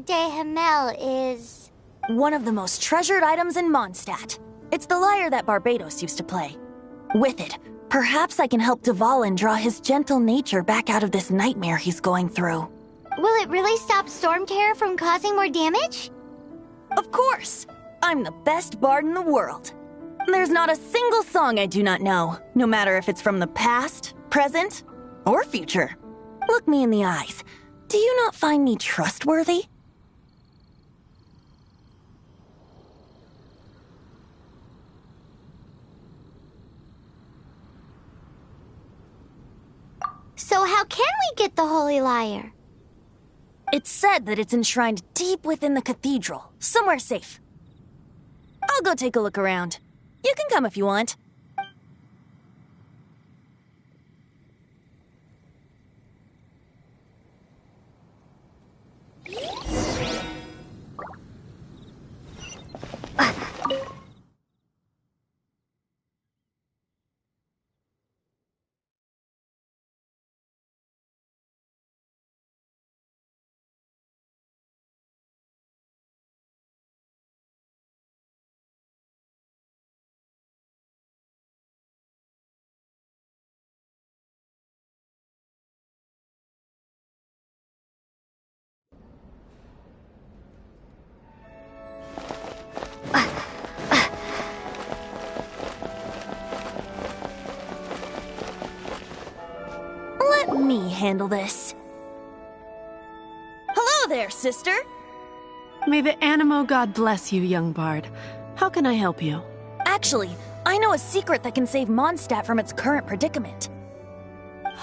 de Hamel is... one of the most treasured items in Mondstadt. It's the lyre that Barbados used to play. With it, perhaps I can help Dvalin draw his gentle nature back out of this nightmare he's going through. Will it really stop Storm Terror from causing more damage? Of course! I'm the best bard in the world. There's not a single song I do not know, no matter if it's from the past, present, or future. Look me in the eyes. Do you not find me trustworthy? So how can we get the Holy Lyre? It's said that it's enshrined deep within the cathedral, somewhere safe. I'll go take a look around. You can come if you want. Let me handle this. Hello there, sister! May the Animo God bless you, young bard. How can I help you? Actually, I know a secret that can save Mondstadt from its current predicament.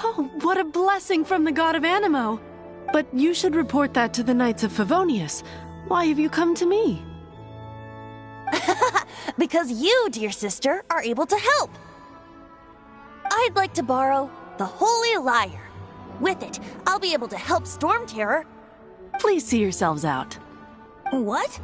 Oh, what a blessing from the God of Animo! But you should report that to the Knights of Favonius. Why have you come to me? Because you, dear sister, are able to help. I'd like to borrow the Holy Lyre. With it, I'll be able to help Storm Terror. Please see yourselves out. What?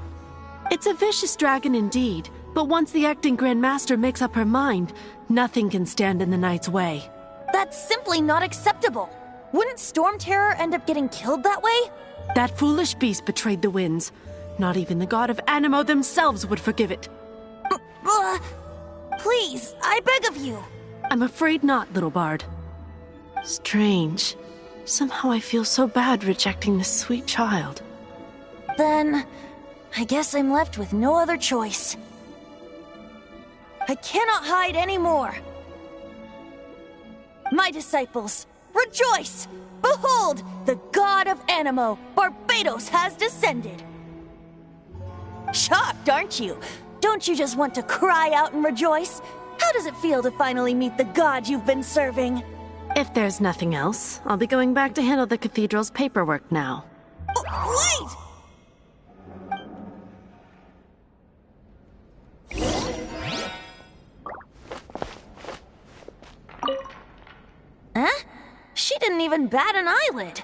It's a vicious dragon indeed, but once the acting Grand Master makes up her mind, nothing can stand in the Knight's way. That's simply not acceptable. Wouldn't Storm Terror end up getting killed that way? That foolish beast betrayed the winds. Not even the God of Animo themselves would forgive it. Please, I beg of you. I'm afraid not, little bard. Strange. Somehow I feel so bad rejecting this sweet child. Then, I guess I'm left with no other choice. I cannot hide anymore. My disciples, rejoice! Behold, the God of Animo, Barbados, has descended. Shocked, aren't you? Don't you just want to cry out and rejoice? How does it feel to finally meet the God you've been serving? If there's nothing else, I'll be going back to handle the cathedral's paperwork now. Wait! Huh? She didn't even bat an eyelid.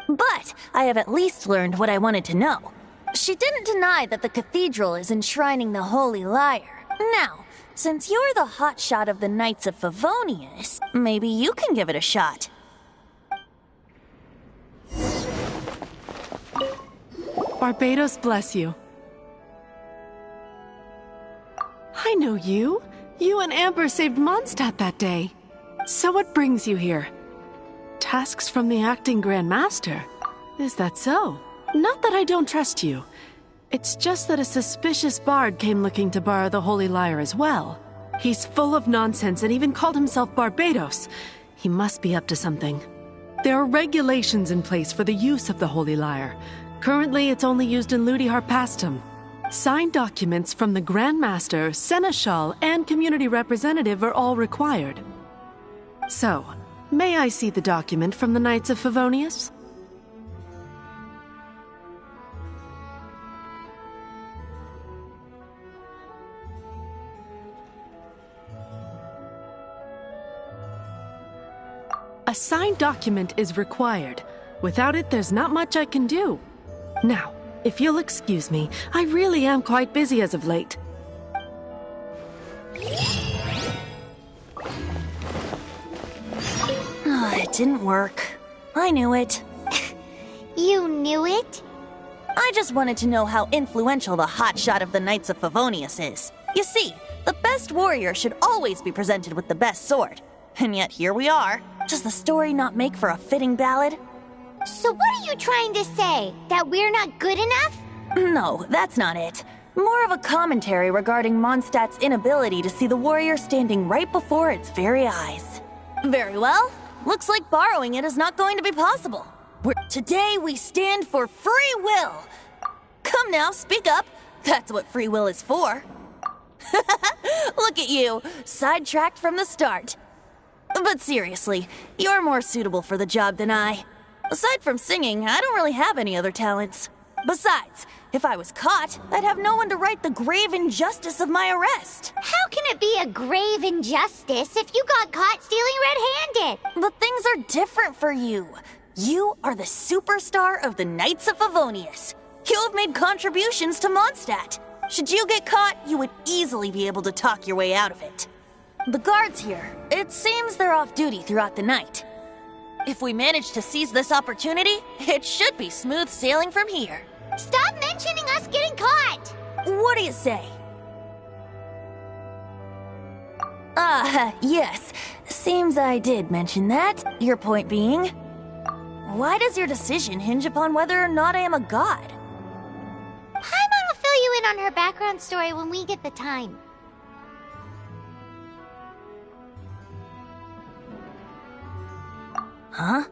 But I have at least learned what I wanted to know. She didn't deny that the cathedral is enshrining the Holy Lyre. Now, since you're the hotshot of the Knights of Favonius, maybe you can give it a shot. Barbados bless you. I know you. You and Amber saved Mondstadt that day. So what brings you here? Tasks from the acting Grand Master? Is that so? Not that I don't trust you. It's just that a suspicious bard came looking to borrow the Holy Lyre as well. He's full of nonsense and even called himself Barbados. He must be up to something. There are regulations in place for the use of the Holy Lyre. Currently, it's only used in Ludi Harpastum. Signed documents from the Grand Master, Seneschal, and community representative are all required. So, may I see the document from the Knights of Favonius? A signed document is required. Without it, there's not much I can do. Now, if you'll excuse me, I really am quite busy as of late. It didn't work. I knew it. You knew it? I just wanted to know how influential the hotshot of the Knights of Favonius is. You see, the best warrior should always be presented with the best sword. And yet here we are. Does the story not make for a fitting ballad? So what are you trying to say? That we're not good enough? No, that's not it. More of a commentary regarding Mondstadt's inability to see the warrior standing right before its very eyes. Very well. Looks like borrowing it is not going to be possible. Today we stand for free will. Come now, speak up. That's what free will is for. Look at you, sidetracked from the start. But seriously, you're more suitable for the job than I. Aside from singing, I don't really have any other talents. Besides, if I was caught, I'd have no one to right the grave injustice of my arrest. How can it be a grave injustice if you got caught stealing red-handed? But things are different for you. You are the superstar of the Knights of Favonius. You have made contributions to Mondstadt. Should you get caught, you would easily be able to talk your way out of it. The guards here, it seems they're off duty throughout the night. If we manage to seize this opportunity, it should be smooth sailing from here. Stop mentioning us getting caught! What do you say? Yes. Seems I did mention that. Your point being? Why does your decision hinge upon whether or not I am a god? Paimon will fill you in on her background story when we get the time. Huh?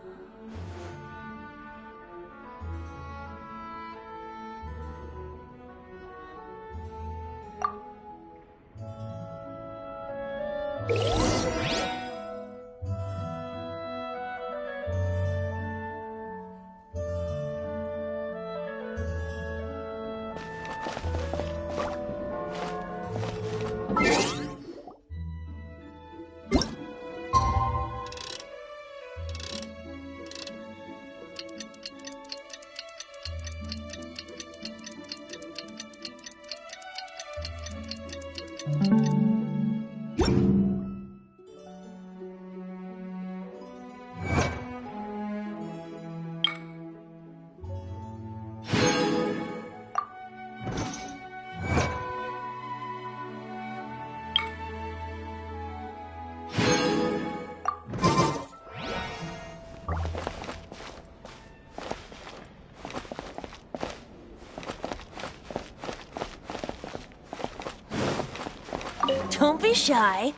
Don't be shy.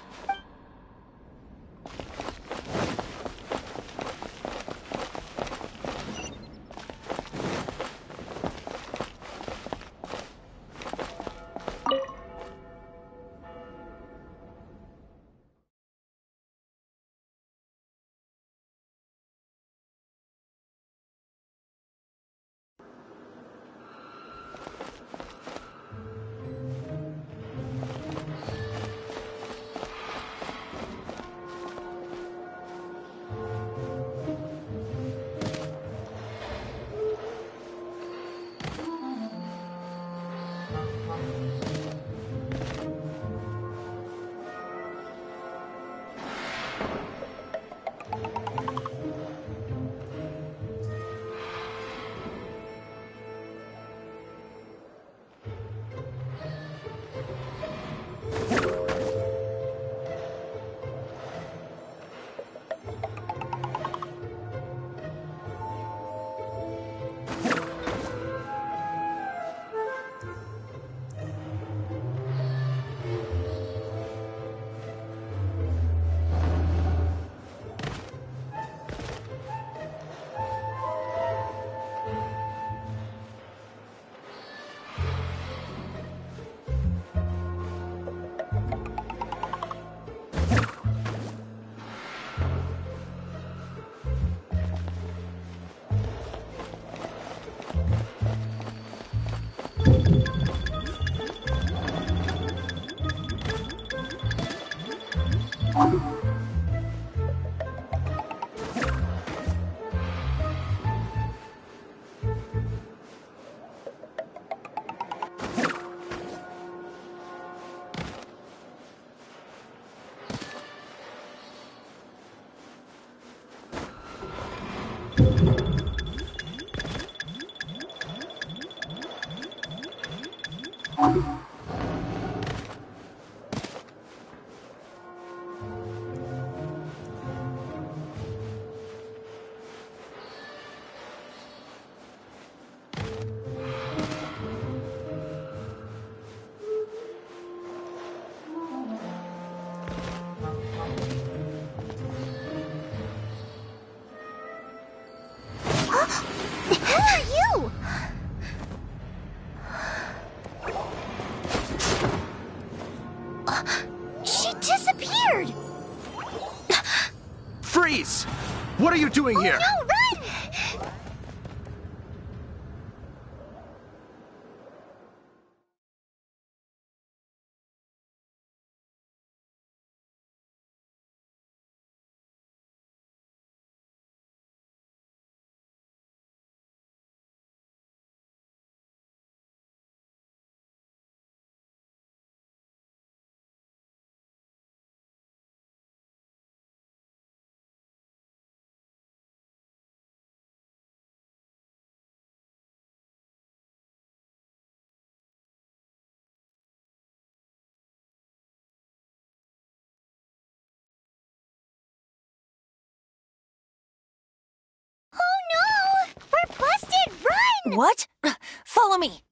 Freeze! What are you doing here? No, run! Oh no! We're busted! Run! What? Follow me.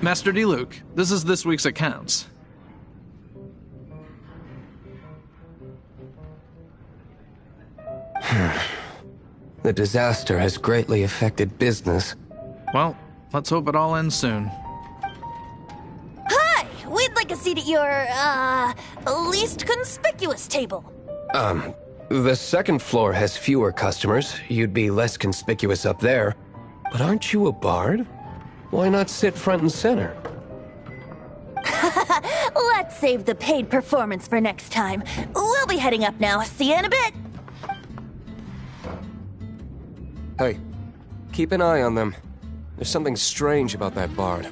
Master Diluc, this is this week's accounts. The disaster has greatly affected business. Well, let's hope it all ends soon. Hi! We'd like a seat at your, least conspicuous table. The second floor has fewer customers. You'd be less conspicuous up there. But aren't you a bard? Why not sit front and center? Let's save the paid performance for next time. We'll be heading up now. See you in a bit. Hey, keep an eye on them. There's something strange about that bard.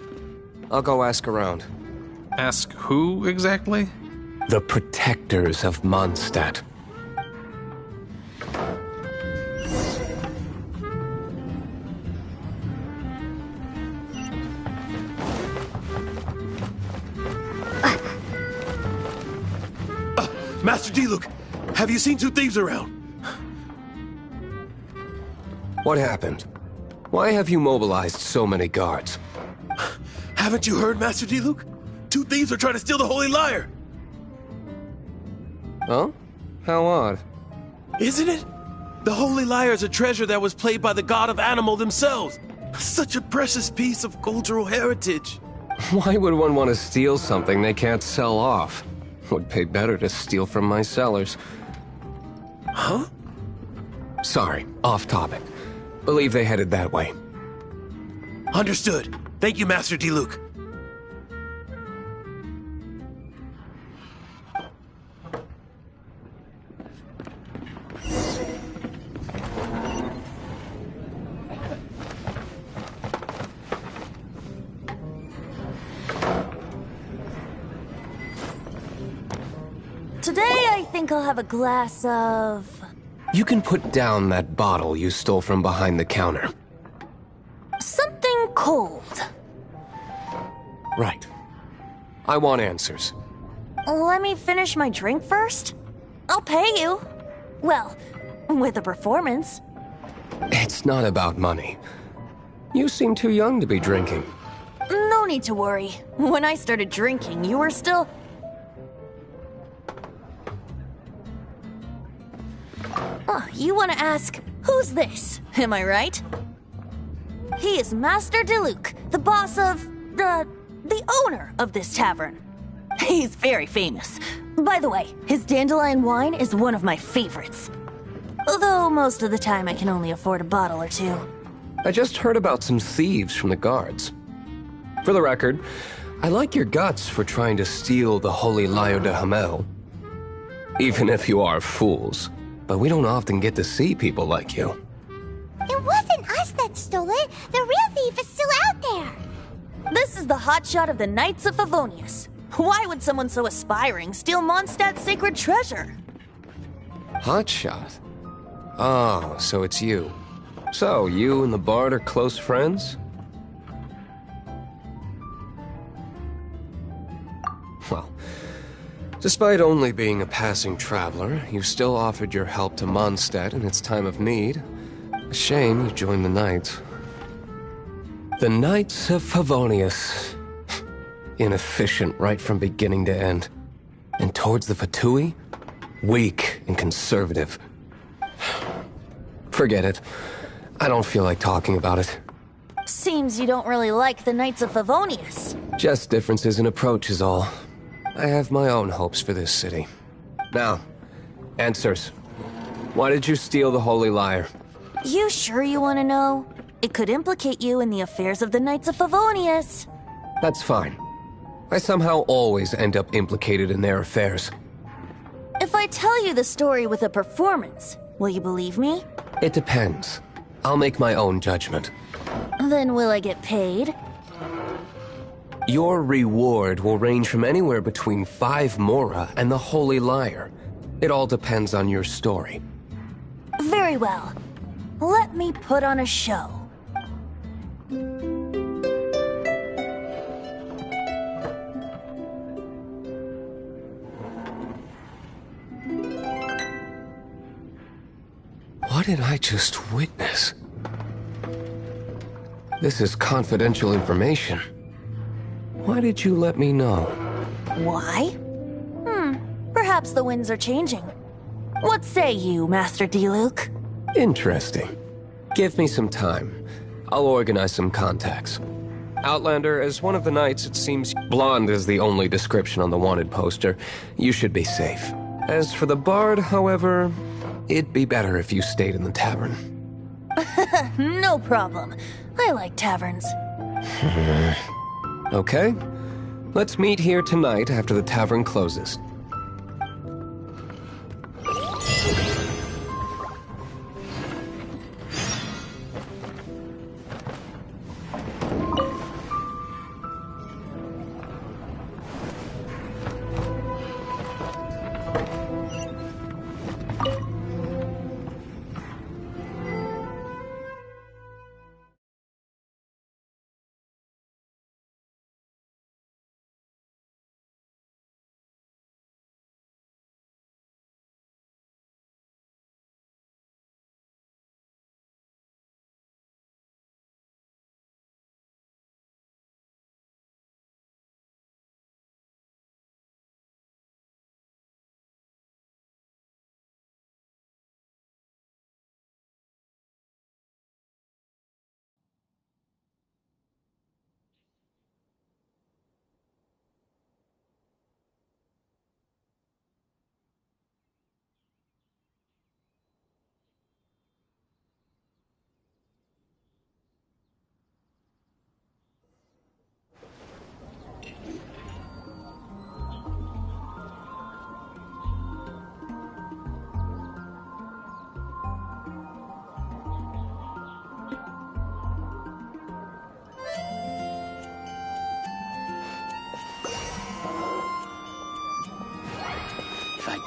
I'll go ask around. Ask who exactly? The protectors of Mondstadt. Master Diluc, have you seen two thieves around? What happened? Why have you mobilized so many guards? Haven't you heard, Master Diluc? Two thieves are trying to steal the Holy Lyre! Oh? How odd. Isn't it? The Holy Lyre is a treasure that was played by the god of animal themselves. Such a precious piece of cultural heritage. Why would one want to steal something they can't sell off? Would pay better to steal from my sellers. Huh? Sorry, off topic. Believe they headed that way. Understood. Thank you, Master Diluc. Today I think I'll have a glass of... You can put down that bottle you stole from behind the counter. something cold. Right. I want answers. Let me finish my drink first. I'll pay you. Well, with a performance. It's not about money. You seem too young to be drinking. No need to worry. When I started drinking, you were still... Oh, you want to ask, who's this? Am I right? He is Master Diluc, the boss of... the owner of this tavern. He's very famous. By the way, his dandelion wine is one of my favorites. Although most of the time I can only afford a bottle or two. I just heard about some thieves from the guards. For the record, I like your guts for trying to steal the Holy Lyre de Hamel. Even if you are fools. But we don't often get to see people like you. It wasn't us that stole it. The real thief is still out there. This is the hotshot of the Knights of Favonius. Why would someone so aspiring steal Mondstadt's sacred treasure? Hotshot? Oh, so it's you. So, you and the Bard are close friends? Well, despite only being a passing traveler, you still offered your help to Mondstadt in its time of need. A shame you joined the Knights. The Knights of Favonius. Inefficient right from beginning to end. And towards the Fatui, weak and conservative. Forget it. I don't feel like talking about it. Seems you don't really like the Knights of Favonius. Just differences in approach is all. I have my own hopes for this city. Now, answers. Why did you steal the Holy Lyre? You sure you want to know? It could implicate you in the affairs of the Knights of Favonius. That's fine. I somehow always end up implicated in their affairs. If I tell you the story with a performance, will you believe me? It depends. I'll make my own judgment. Then will I get paid? Your reward will range from anywhere between 5 Mora and the Holy Lyre. It all depends on your story. Very well. Let me put on a show. What did I just witness? This is confidential information. Why did you let me know? Why? Perhaps the winds are changing. What say you, Master Diluc? Interesting. Give me some time. I'll organize some contacts. Outlander, as one of the knights, it seems blonde is the only description on the wanted poster. You should be safe. As for the Bard, however, it'd be better if you stayed in the tavern. No problem. I like taverns. Okay. Let's meet here tonight after the tavern closes.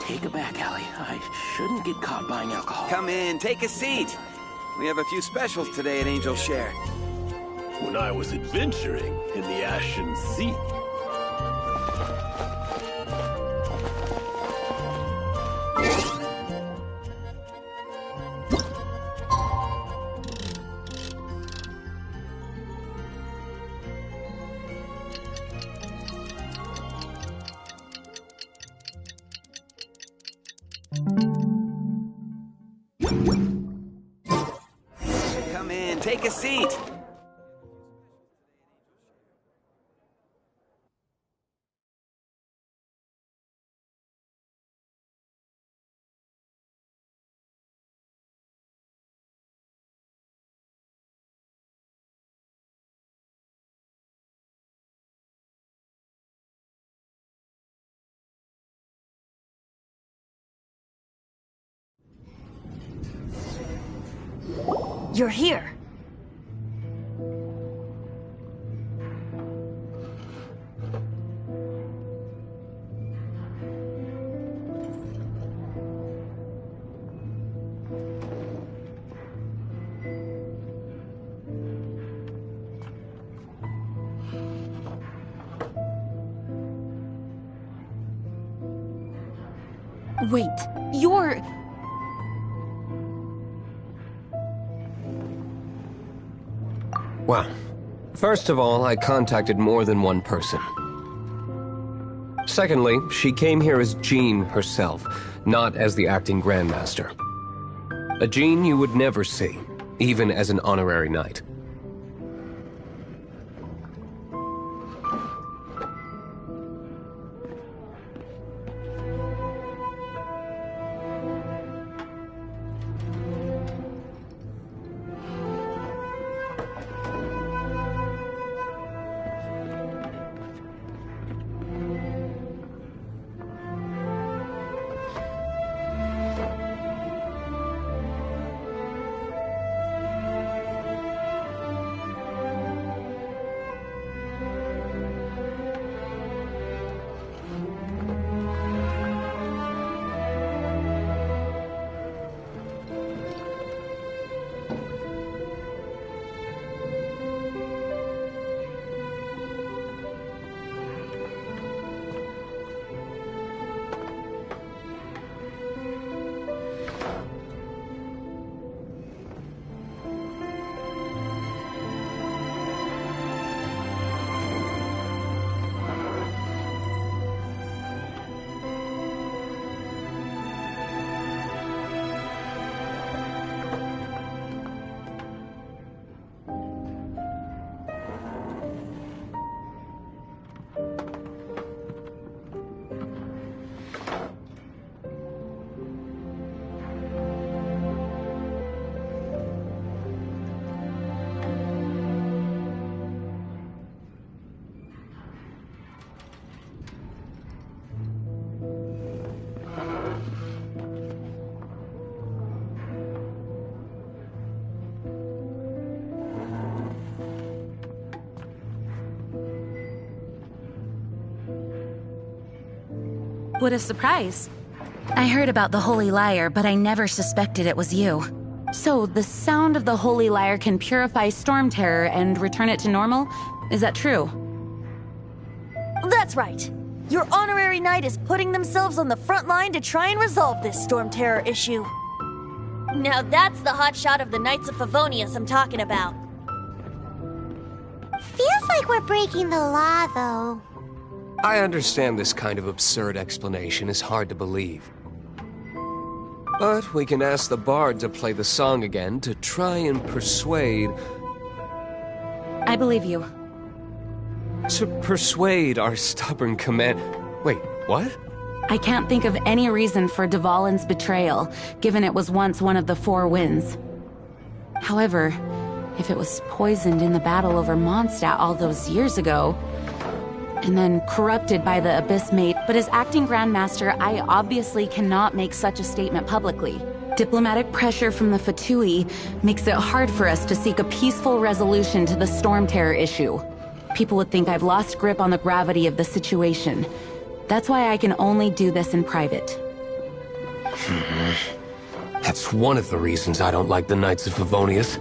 Take it back, Allie. I shouldn't get caught buying alcohol. Come in, take a seat. We have a few specials today at Angel Share. When I was adventuring in the Ashen Sea. Come in, take a seat. You're here. Wait, you're... Well, first of all, I contacted more than one person. Secondly, she came here as Jean herself, not as the acting Grandmaster. A Jean you would never see, even as an honorary knight. What a surprise. I heard about the Holy Lyre, but I never suspected it was you. So, the sound of the Holy Lyre can purify Storm Terror and return it to normal? Is that true? That's right. Your honorary knight is putting themselves on the front line to try and resolve this Storm Terror issue. Now that's the hotshot of the Knights of Favonius I'm talking about. Feels like we're breaking the law, though. I understand this kind of absurd explanation is hard to believe. But we can ask the bard to play the song again to try and persuade... I believe you. To persuade our stubborn command... Wait, what? I can't think of any reason for Dvalin's betrayal, given it was once one of the Four Winds. However, if it was poisoned in the battle over Mondstadt all those years ago, and then corrupted by the Abyss Mate, but as acting Grandmaster, I obviously cannot make such a statement publicly. Diplomatic pressure from the Fatui makes it hard for us to seek a peaceful resolution to the Storm Terror issue. People would think I've lost grip on the gravity of the situation. That's why I can only do this in private. That's one of the reasons I don't like the Knights of Favonius.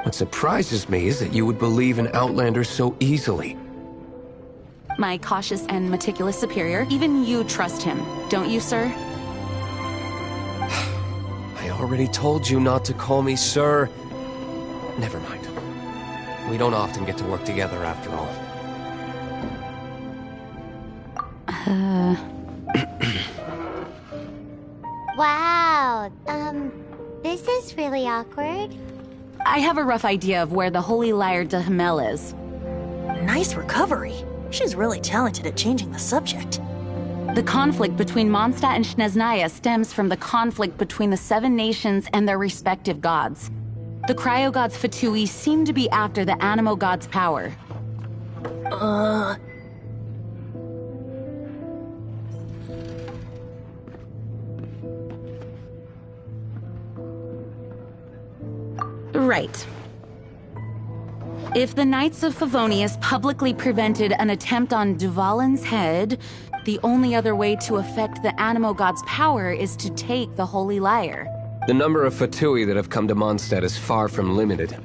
What surprises me is that you would believe in Outlanders so easily. My cautious and meticulous superior, even you trust him, don't you, sir? I already told you not to call me sir. Never mind. We don't often get to work together after all. Wow, this is really awkward. I have a rough idea of where the Holy Lyre de Himmel is. Nice recovery. She's really talented at changing the subject. The conflict between Mondstadt and Snezhnaya stems from the conflict between the 7 nations and their respective gods. The cryo-gods Fatui seem to be after the Animo god's power. Right. If the Knights of Favonius publicly prevented an attempt on Dvalin's head, the only other way to affect the Animo god's power is to take the Holy Lyre. The number of Fatui that have come to Mondstadt is far from limited.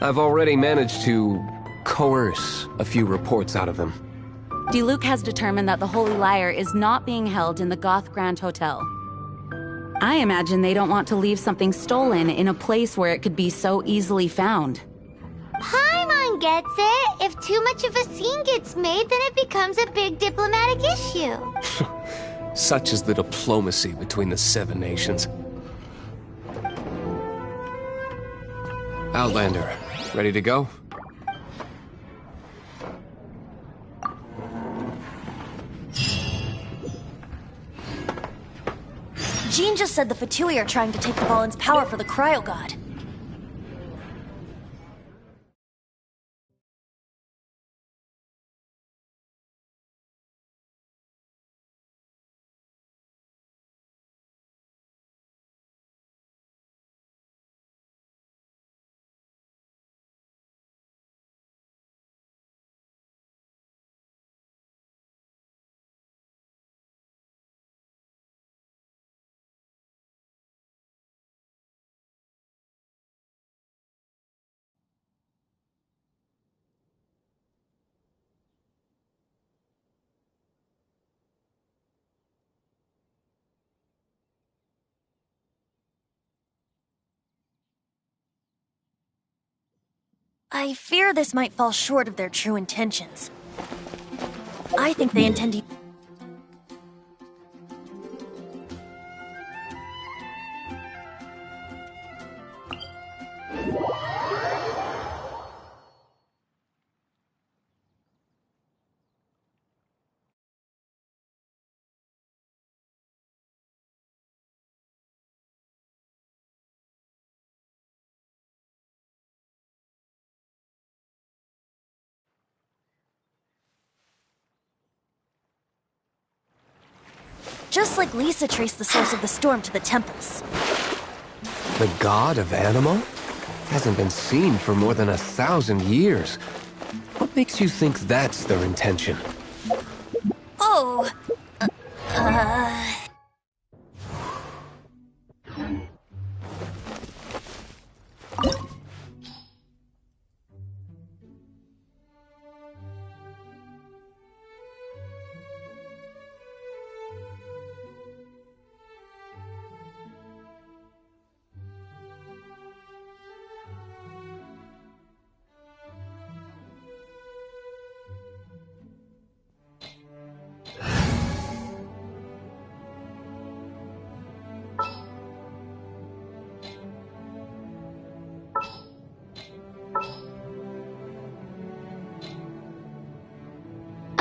I've already managed to coerce a few reports out of them. Diluc has determined that the Holy Lyre is not being held in the Goth Grand Hotel. I imagine they don't want to leave something stolen in a place where it could be so easily found. Paimon gets it. If too much of a scene gets made, then it becomes a big diplomatic issue. Such is the diplomacy between the 7 nations. Outlander, ready to go? Jean just said the Fatui are trying to take Dvalin's power for the Cryo God. I fear this might fall short of their true intentions. I think they intend to... Just like Lisa traced the source of the storm to the temples. The god of Animo? Hasn't been seen for more than 1,000 years. What makes you think that's their intention? Oh...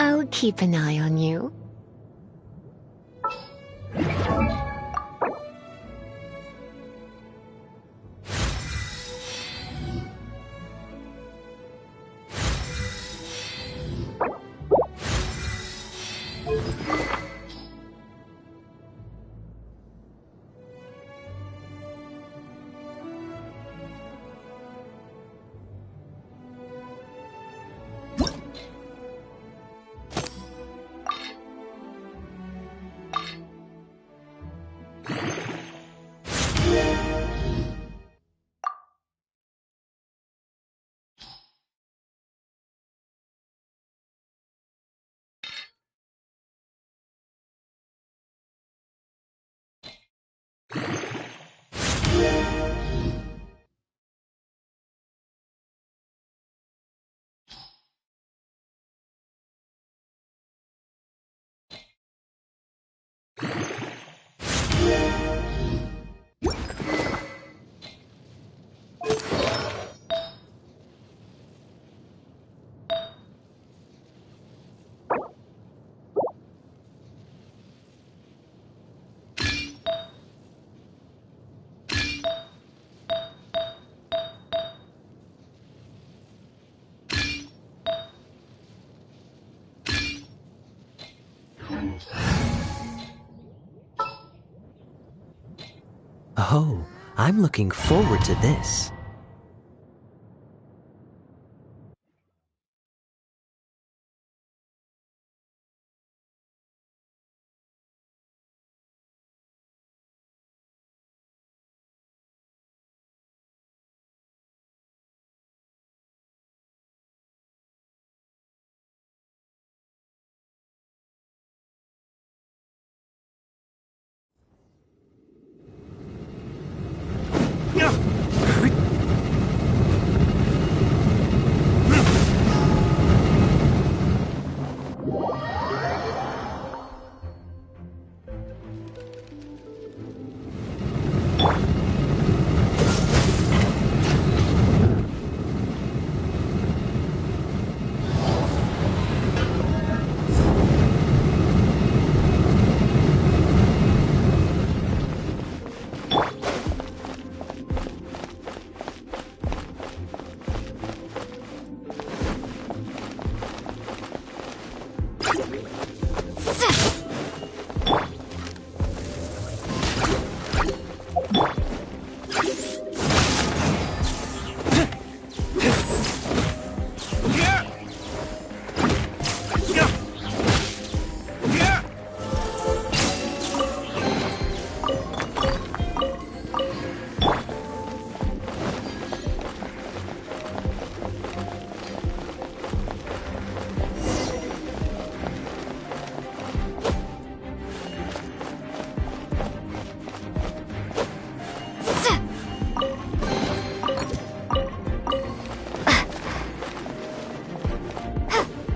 I'll keep an eye on you. Oh, I'm looking forward to this.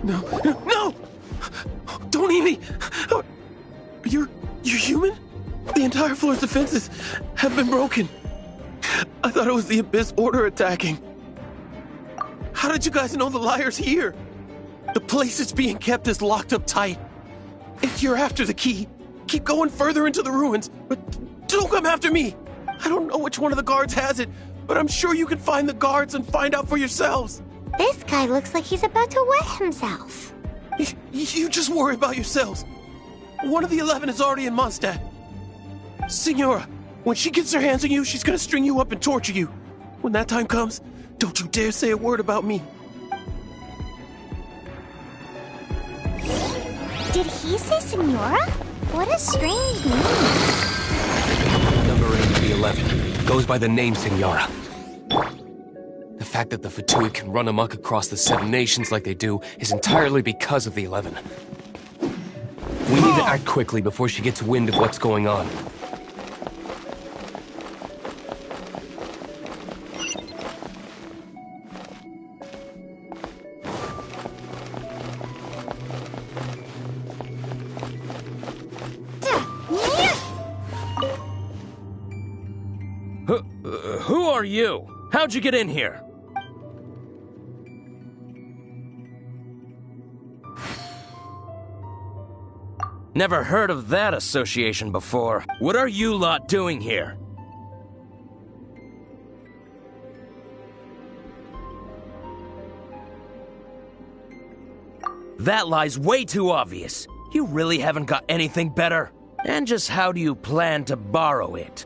No! Don't eat me! You're human? The entire floor's defenses have been broken. I thought it was the Abyss Order attacking. How did you guys know the liar's here? The place it's being kept is locked up tight. If you're after the key, keep going further into the ruins, but don't come after me. I don't know which one of the guards has it, but I'm sure you can find the guards and find out for yourselves. This guy looks like he's about to wet himself. You just worry about yourselves. One of the 11 is already in Mondstadt. Signora, when she gets her hands on you, she's gonna string you up and torture you. When that time comes, don't you dare say a word about me. Did he say Signora? What a strange name. Number 8 of the 11 goes by the name Signora. The fact that the Fatui can run amok across the 7 nations like they do is entirely because of the 11. We need to act quickly before she gets wind of what's going on. Who are you? How'd you get in here? Never heard of that association before. What are you lot doing here? That lie's way too obvious. You really haven't got anything better? And just how do you plan to borrow it?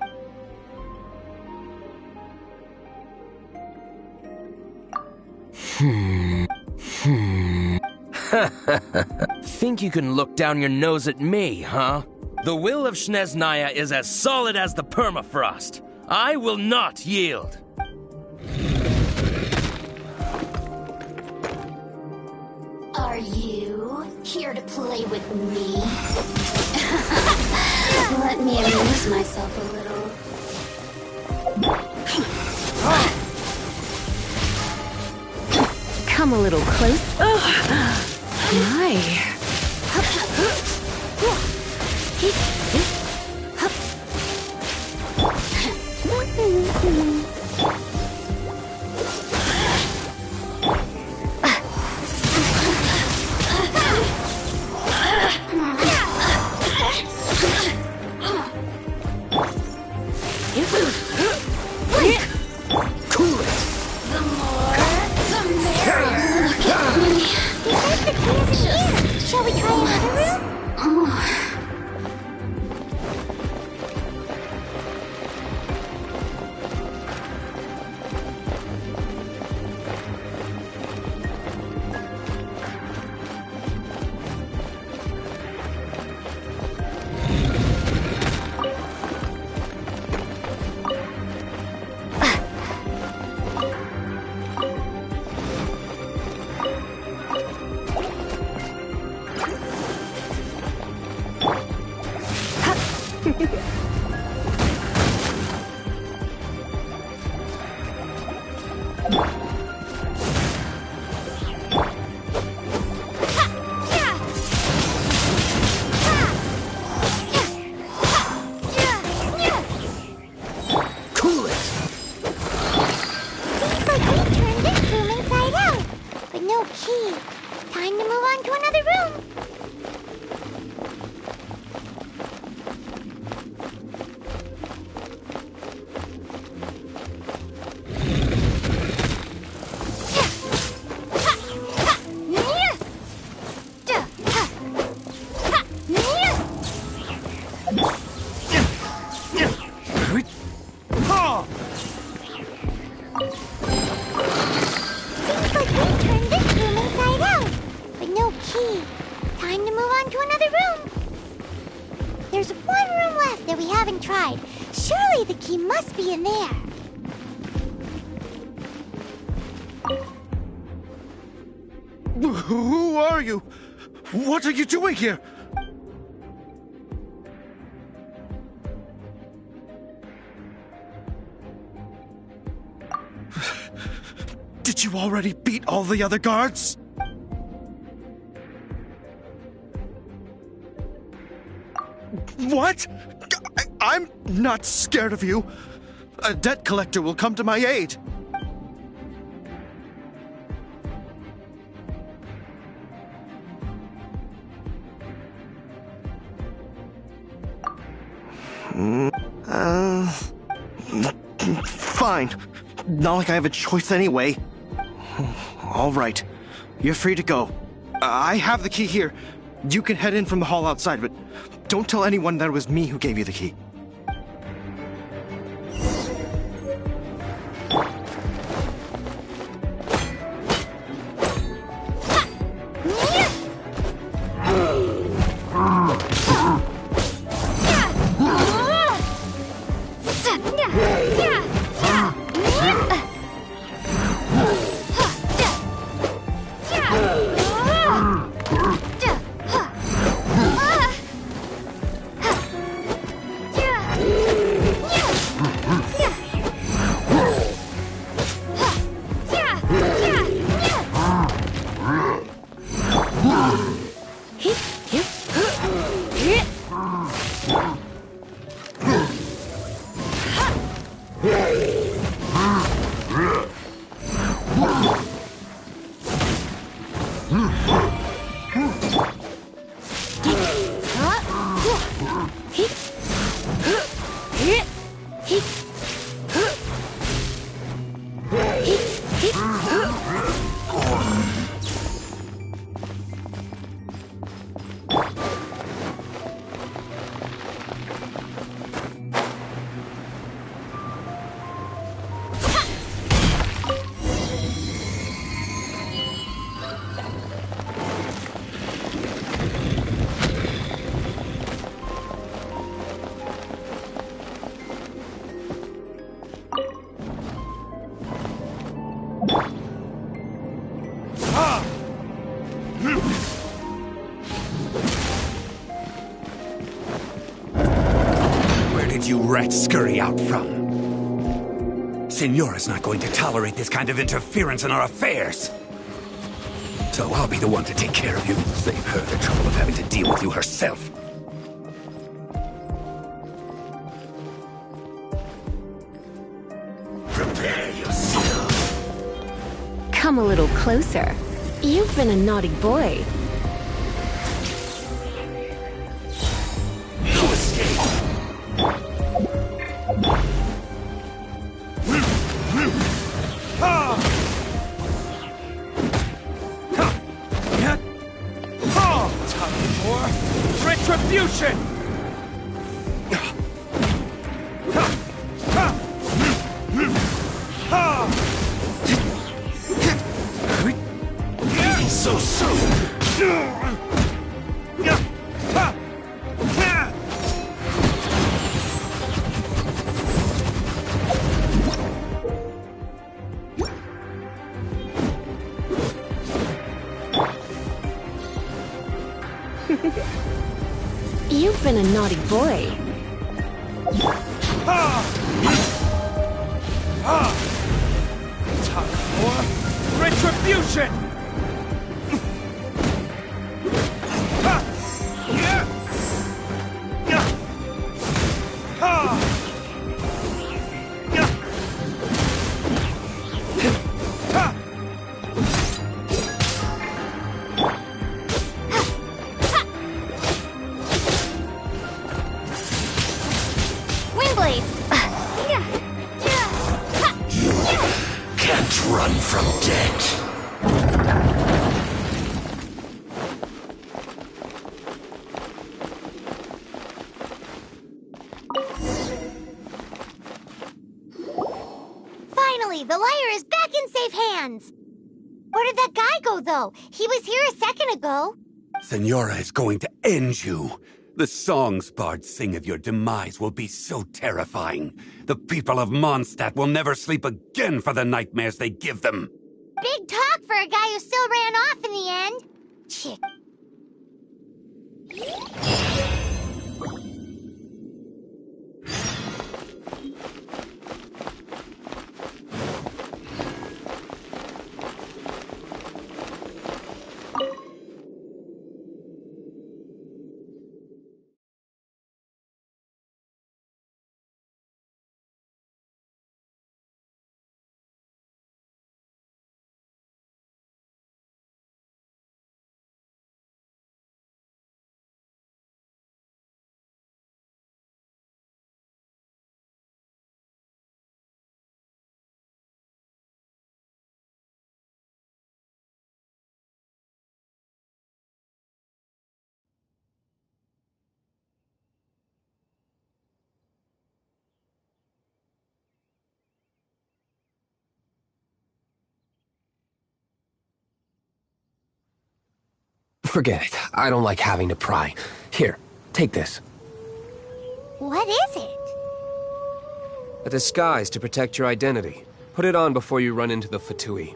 Think you can look down your nose at me, huh? The will of Snezhnaya is as solid as the permafrost. I will not yield. Are you here to play with me? Let me amuse myself a little. Come a little close. My. Who are you? What are you doing here? Did you already beat all the other guards? What? I'm not scared of you. A debt collector will come to my aid. Fine. Not like I have a choice anyway. All right. You're free to go. I have the key here. You can head in from the hall outside, but don't tell anyone that it was me who gave you the key. You rats scurry out from. Signora's not going to tolerate this kind of interference in our affairs. So I'll be the one to take care of you. Save her the trouble of having to deal with you herself. Prepare yourself. Come a little closer. You've been a naughty boy. No escape. Retribution! So soon! You've been a naughty boy. Time for retribution! Can't run from death. Finally, the lyre is back in safe hands. Where did that guy go, though? He was here a second ago. Senora is going to end you. The songs bards sing of your demise will be so terrifying. The people of Mondstadt will never sleep again for the nightmares they give them. Big talk for a guy who still ran off in the end. Chick. Forget it. I don't like having to pry. Here, take this. What is it? A disguise to protect your identity. Put it on before you run into the Fatui.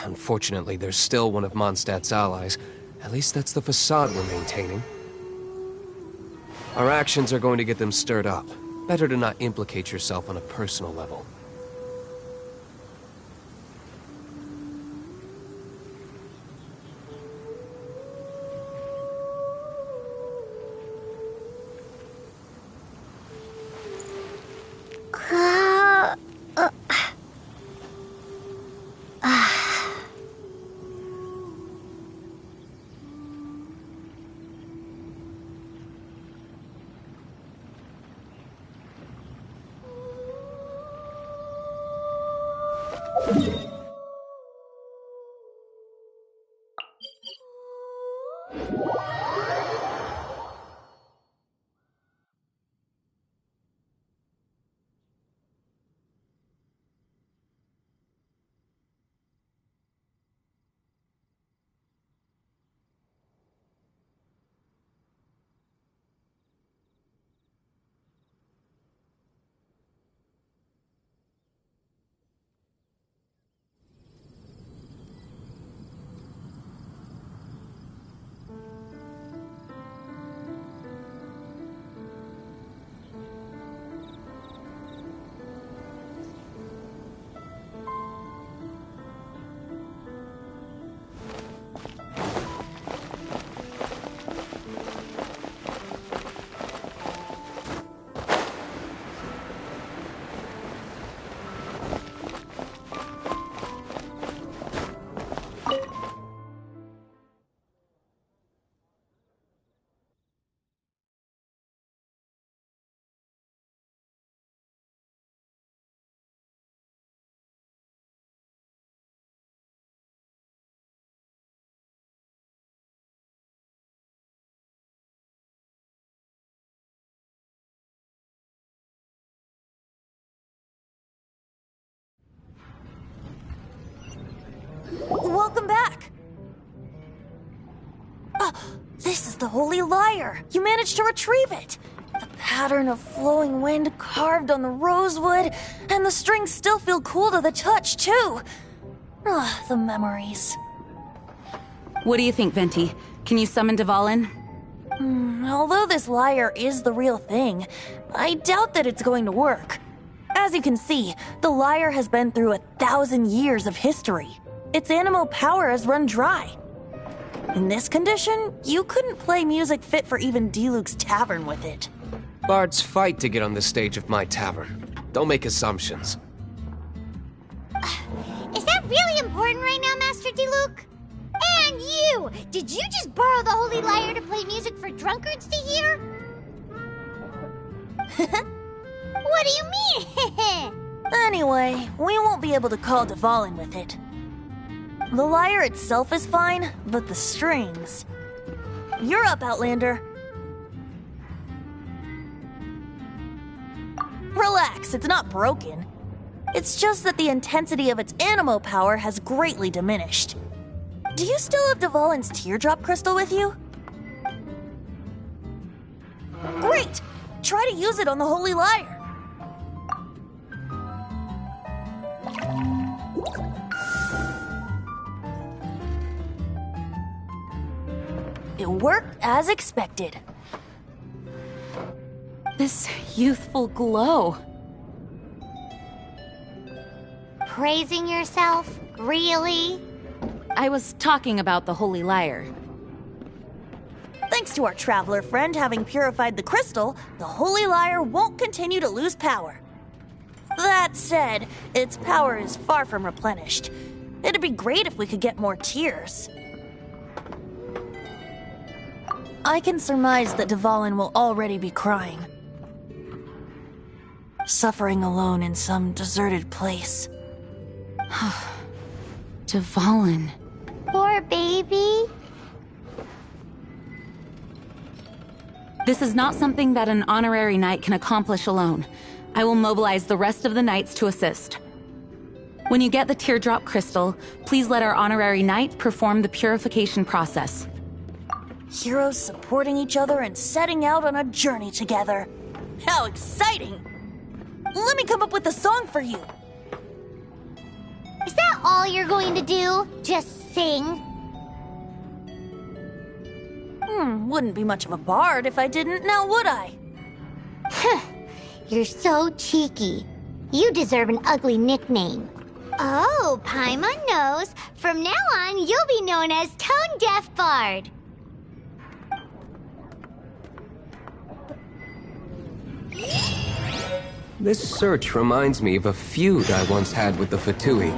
Unfortunately, there's still one of Mondstadt's allies. At least that's the facade we're maintaining. Our actions are going to get them stirred up. Better to not implicate yourself on a personal level. Welcome back! This is the Holy Lyre! You managed to retrieve it! The pattern of flowing wind carved on the rosewood, and the strings still feel cool to the touch, too! The memories. What do you think, Venti? Can you summon Dvalin? Although this lyre is the real thing, I doubt that it's going to work. As you can see, the lyre has been through 1,000 years of history. Its animal power has run dry. In this condition, you couldn't play music fit for even Diluc's tavern with it. Bards fight to get on the stage of my tavern. Don't make assumptions. Is that really important right now, Master Diluc? And you! Did you just borrow the Holy Lyre to play music for drunkards to hear? What do you mean? Anyway, we won't be able to call Dvalin with it. The lyre itself is fine, but the strings... You're up, Outlander. Relax, it's not broken. It's just that the intensity of its animal power has greatly diminished. Do you still have Dvalin's teardrop crystal with you? Great! Try to use it on the Holy Lyre. It worked as expected. This youthful glow. Praising yourself? Really? I was talking about the Holy Lyre. Thanks to our traveler friend having purified the crystal, the Holy Lyre won't continue to lose power. That said, its power is far from replenished. It'd be great if we could get more tears. I can surmise that Dvalin will already be crying. Suffering alone in some deserted place. Dvalin. Poor baby. This is not something that an honorary knight can accomplish alone. I will mobilize the rest of the knights to assist. When you get the teardrop crystal, please let our honorary knight perform the purification process. Heroes supporting each other and setting out on a journey together. How exciting! Let me come up with a song for you. Is that all you're going to do? Just sing? Wouldn't be much of a bard if I didn't, now would I? You're so cheeky. You deserve an ugly nickname. Oh, Paimon knows. From now on, you'll be known as Tone Deaf Bard. This search reminds me of a feud I once had with the Fatui.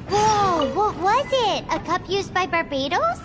Whoa, what was it? A cup used by Barbados?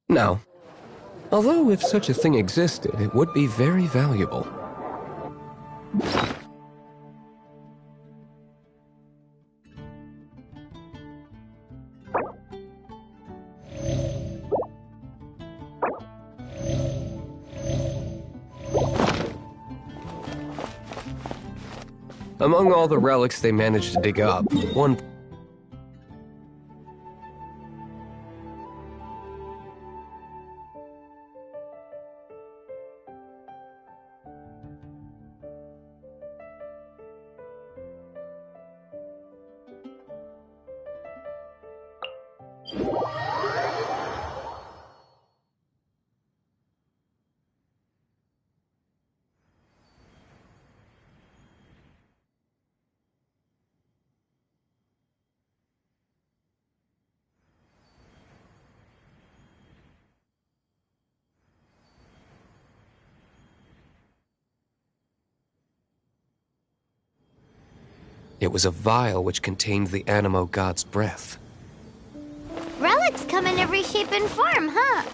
Now, although if such a thing existed, it would be very valuable. Among all the relics they managed to dig up, one... It was a vial which contained the Animo god's breath. Relics come in every shape and form, huh?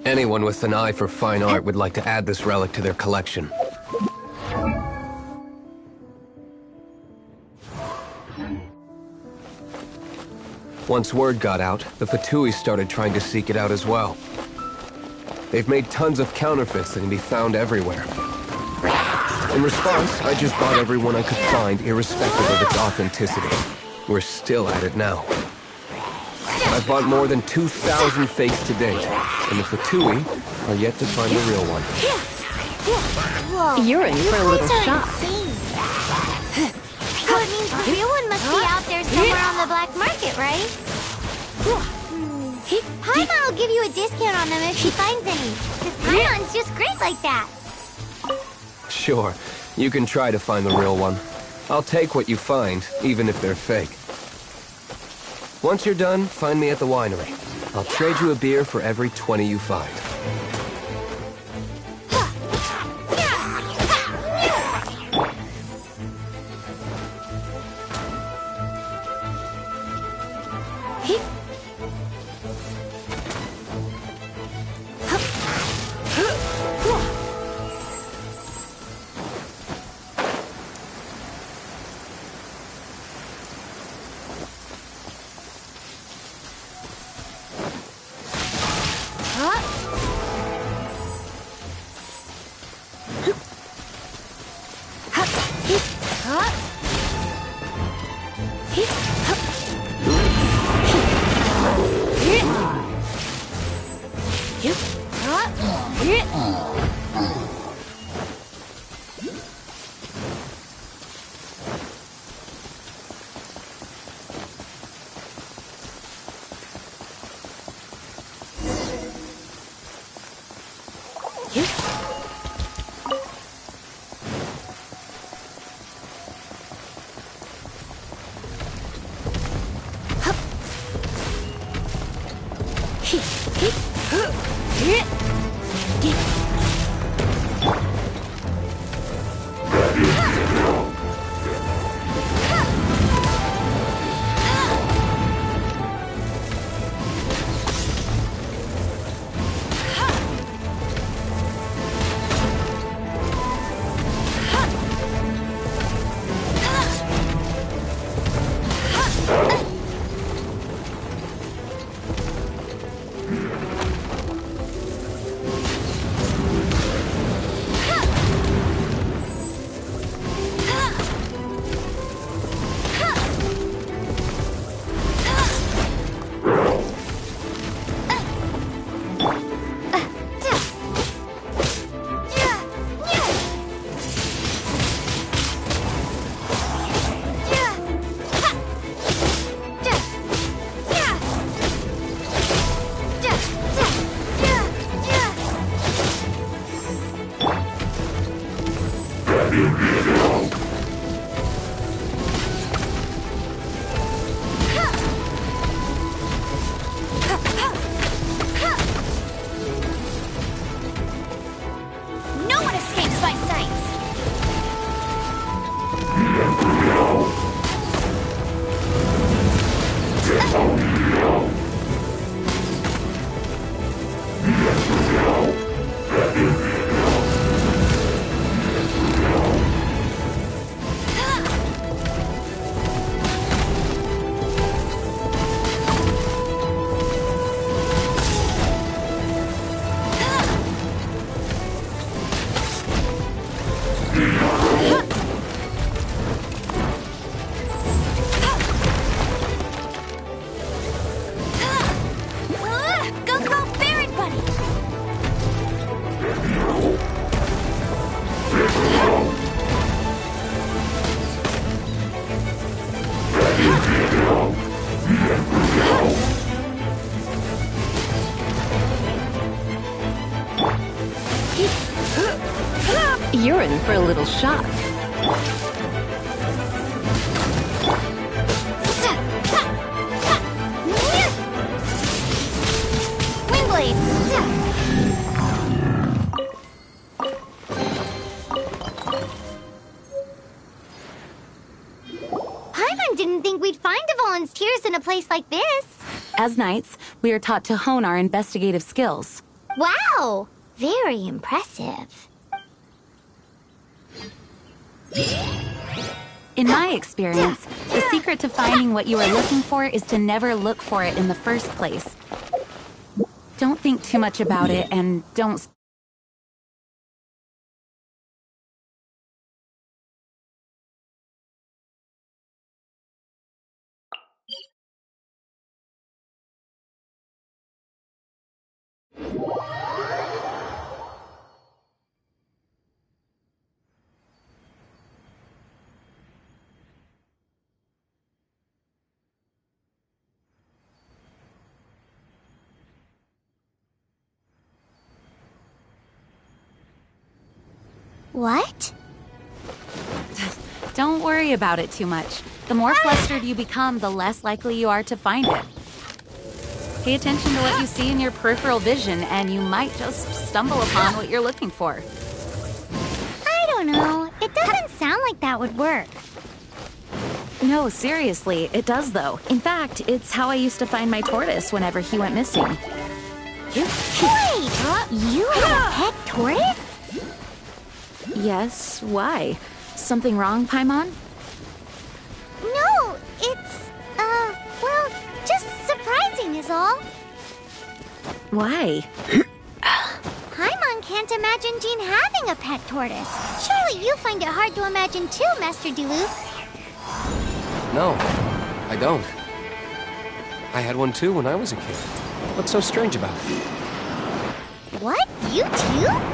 Anyone with an eye for fine art would like to add this relic to their collection. Once word got out, the Fatui started trying to seek it out as well. They've made tons of counterfeits that can be found everywhere. In response, I just bought everyone I could find, irrespective of its authenticity. We're still at it now. I've bought more than 2,000 fakes to date, and the Fatui are yet to find the real one. Whoa. You're in for a little shock. So it means the real one must be out there somewhere on the black market, right? Paimon will give you a discount on them if she finds any. Because Paimon's just great like that. Sure, you can try to find the real one. I'll take what you find, even if they're fake. Once you're done, find me at the winery. I'll trade you a beer for every 20 you find. You're in for a little shock. in a place like this. As knights, we are taught to hone our investigative skills. Wow! Very impressive. In my experience, the secret to finding what you are looking for is to never look for it in the first place. Don't think too much about it, and don't... What? Don't worry about it too much. The more flustered you become, the less likely you are to find it. Pay attention to what you see in your peripheral vision, and you might just stumble upon what you're looking for. I don't know. It doesn't sound like that would work. No, seriously, it does though. In fact, it's how I used to find my tortoise whenever he went missing. Wait! You have a pet tortoise? Yes, why? Something wrong, Paimon? No, it's, well, just surprising is all. Why? Paimon can't imagine Jean having a pet tortoise. Surely you find it hard to imagine too, Master Diluc. No, I don't. I had one too when I was a kid. What's so strange about it? What? You too?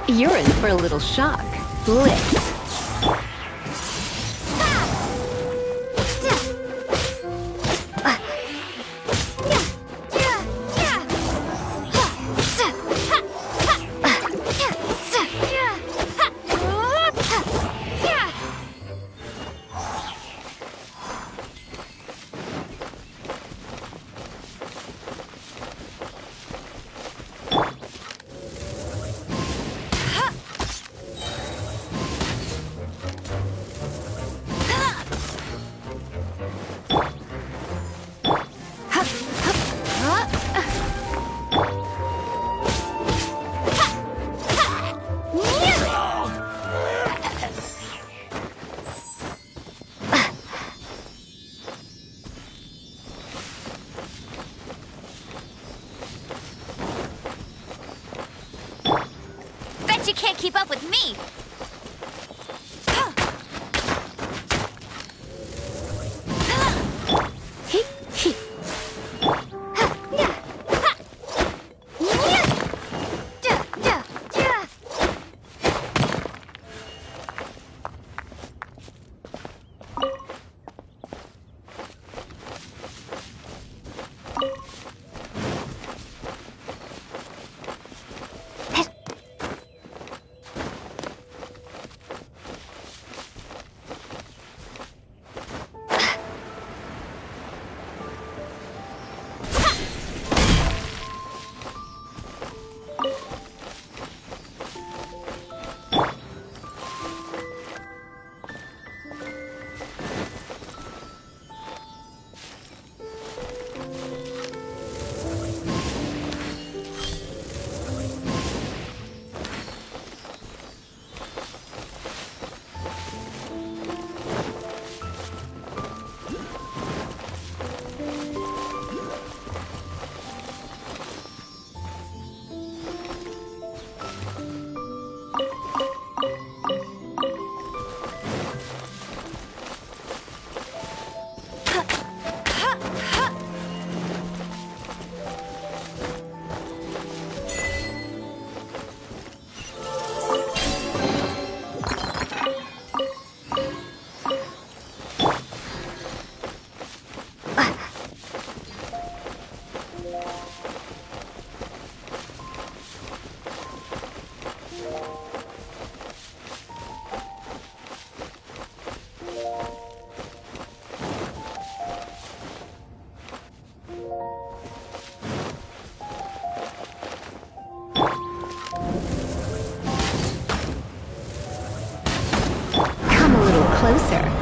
You're in for a little shock. Blitz. Bet you can't keep up with me! closer.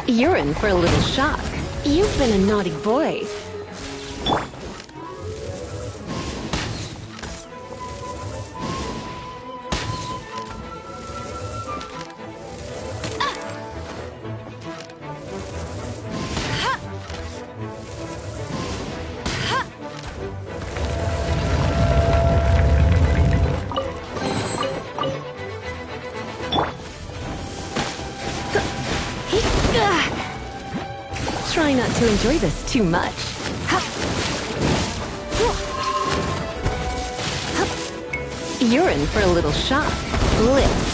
You're in for a little shock. You've been a naughty boy. Try not to enjoy this too much. You're in for a little shock. Blitz.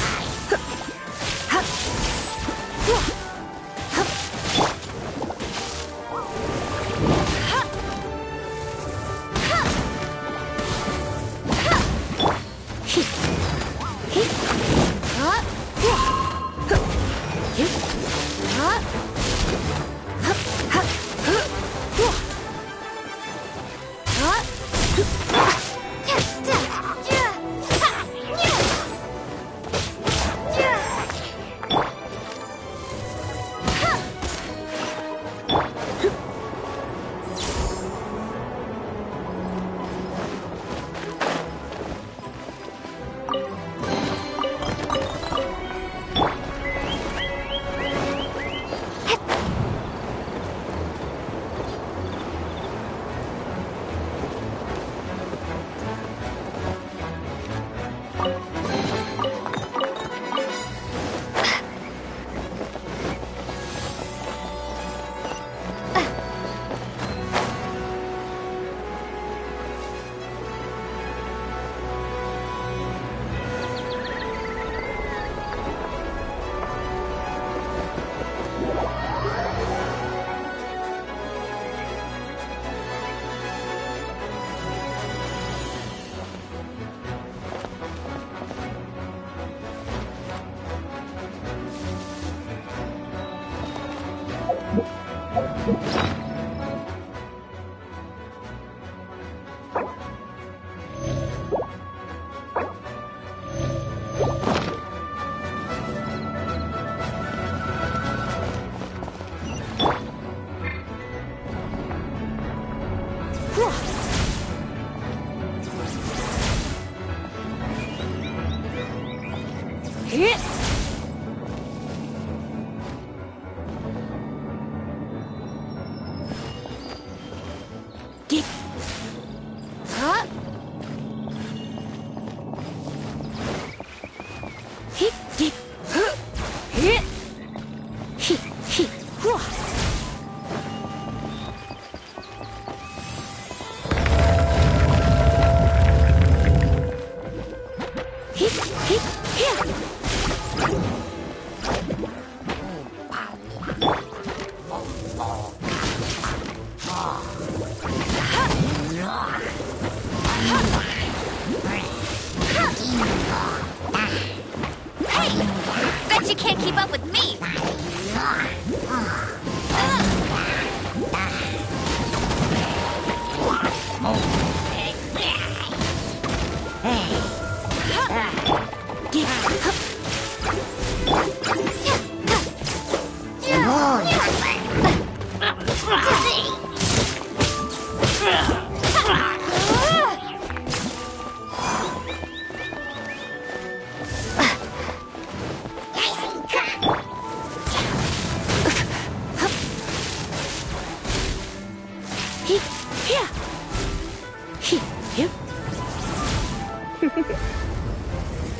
Bet you can't keep up with me!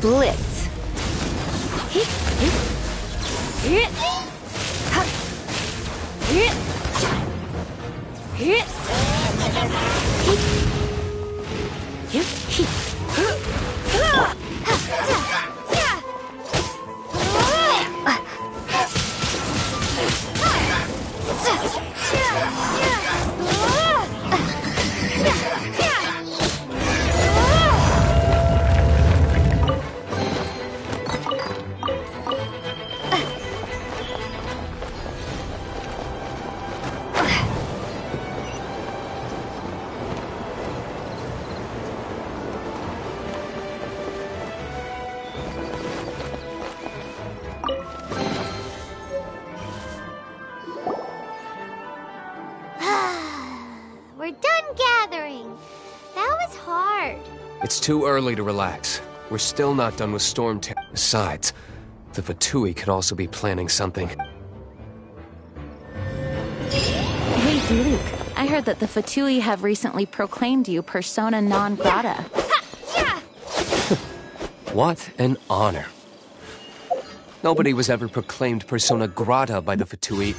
Blitz. We're done gathering. That was hard. It's too early to relax. We're still not done with Storm Terror. Besides, the Fatui could also be planning something. Hey, Diluc, I heard that the Fatui have recently proclaimed you persona non grata. What an honor. Nobody was ever proclaimed persona grata by the Fatui.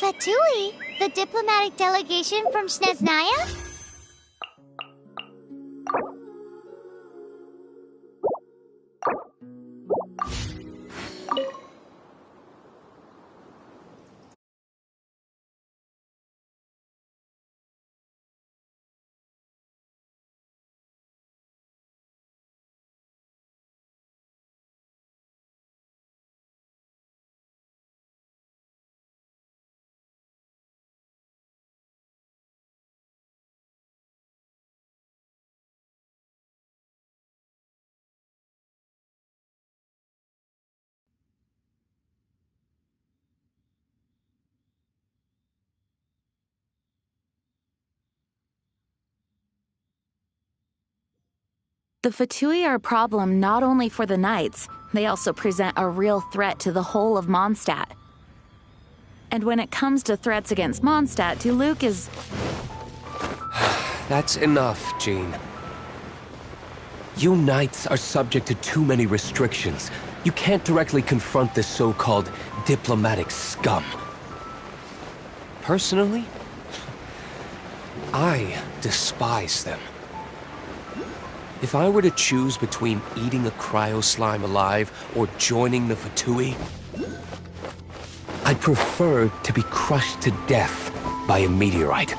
Fatui, the diplomatic delegation from Snezhnaya? The Fatui are a problem not only for the Knights, they also present a real threat to the whole of Mondstadt. And when it comes to threats against Mondstadt, Diluc is... That's enough, Jean. You Knights are subject to too many restrictions. You can't directly confront this so-called diplomatic scum. Personally, I despise them. If I were to choose between eating a cryo slime alive or joining the Fatui, I'd prefer to be crushed to death by a meteorite.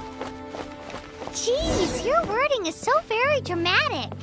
Jeez, your wording is so very dramatic.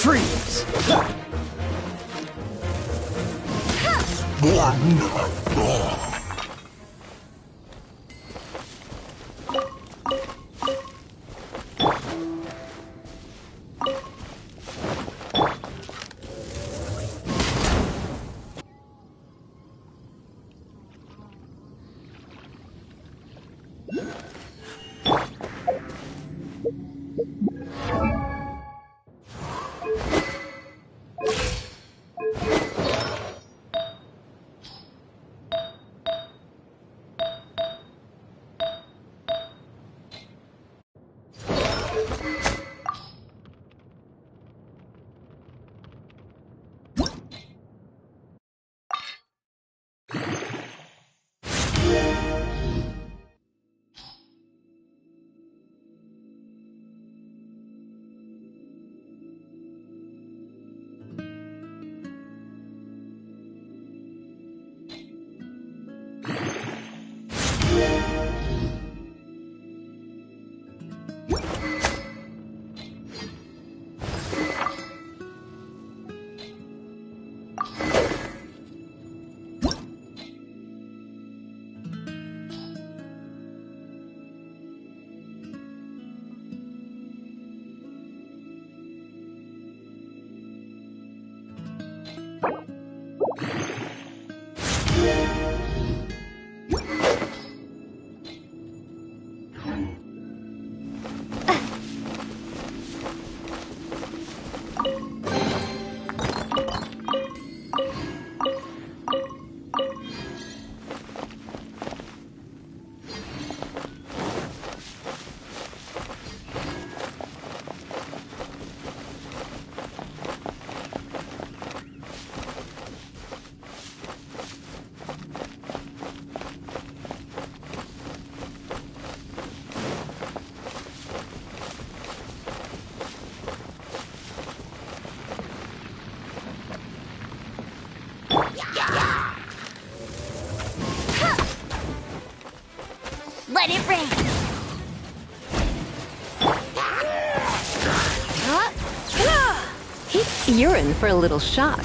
Freeze! You're in for a little shock.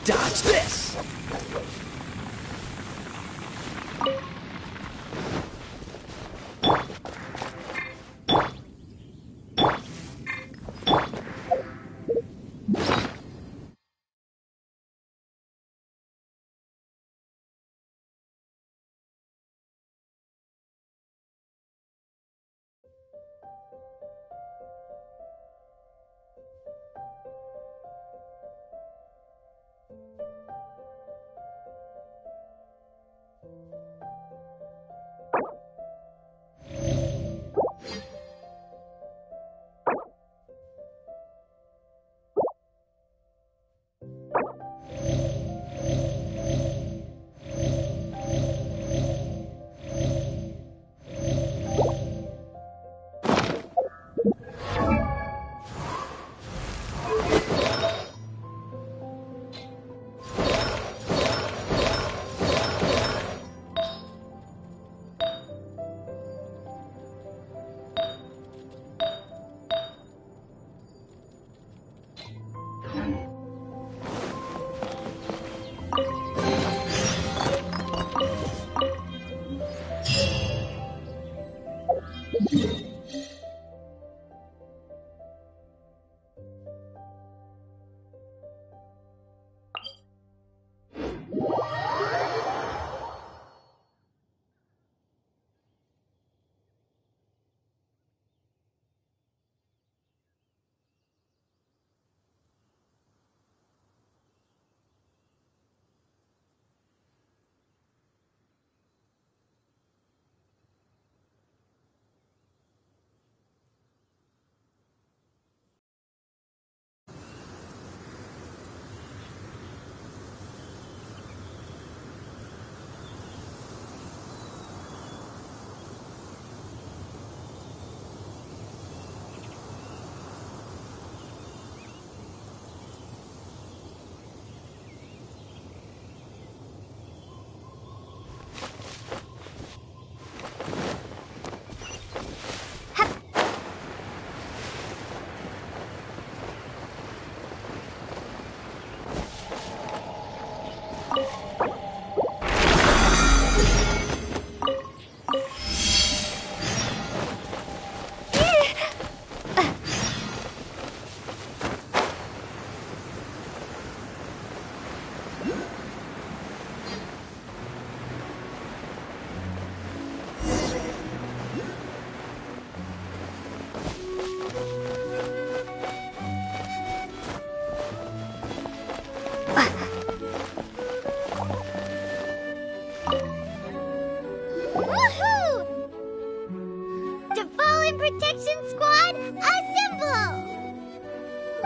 Dodge this!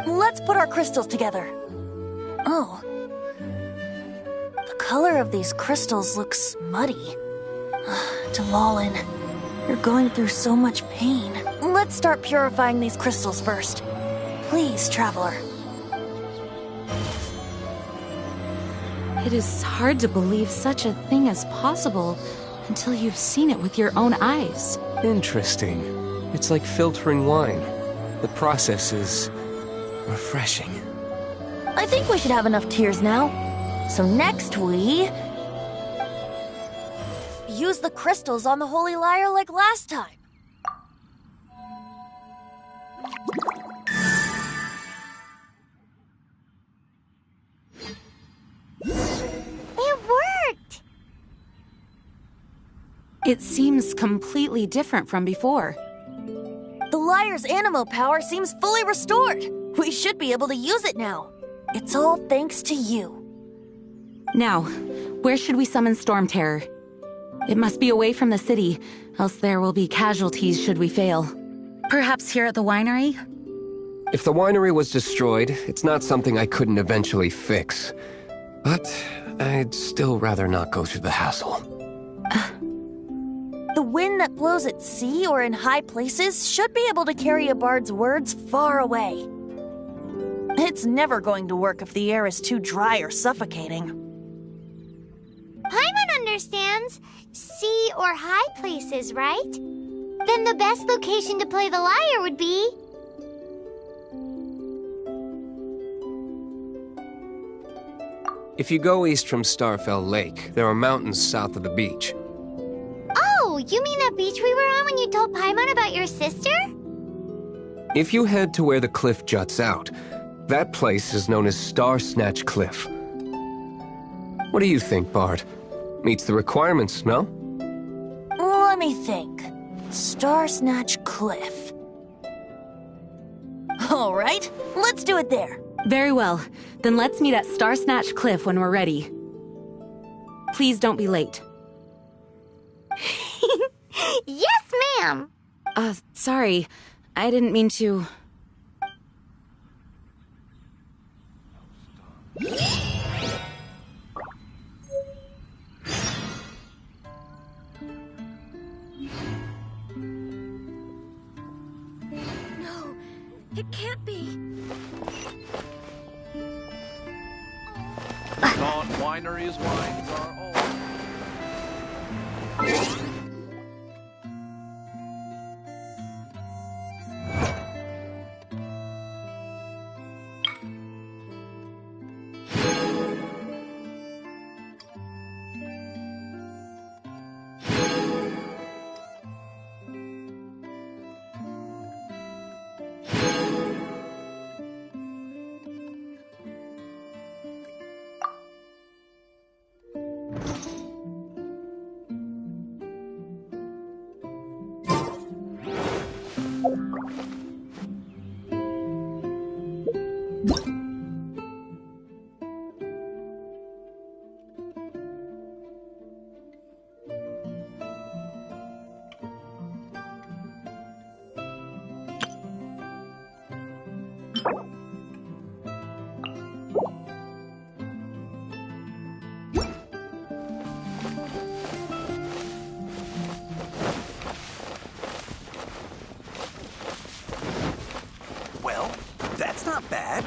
Let's put our crystals together. Oh. The color of these crystals looks muddy. Dvalin, you're going through so much pain. Let's start purifying these crystals first. Please, Traveler. It is hard to believe such a thing is possible until you've seen it with your own eyes. Interesting. It's like filtering wine. The process is refreshing. I think we should have enough tears now. So next we use the crystals on the Holy Lyre like last time. It worked! It seems completely different from before. The lyre's animo power seems fully restored. We should be able to use it now. It's all thanks to you. Now, where should we summon Storm Terror? It must be away from the city, else there will be casualties should we fail. Perhaps here at the winery? If the winery was destroyed, it's not something I couldn't eventually fix. But I'd still rather not go through the hassle. The wind that blows at sea or in high places should be able to carry a bard's words far away. It's never going to work if the air is too dry or suffocating. Paimon understands sea or high places, right? Then the best location to play the lyre would be... If you go east from Starfell Lake, there are mountains south of the beach. Oh, you mean that beach we were on when you told Paimon about your sister? If you head to where the cliff juts out, that place is known as Star Snatch Cliff. What do you think, Bard? Meets the requirements, no? Let me think. Star Snatch Cliff. All right, let's do it there. Very well. Then let's meet at Star Snatch Cliff when we're ready. Please don't be late. Yes, ma'am! Sorry. I didn't mean to... No, it can't be. Gaunt Winery's wines are all... Well, that's not bad.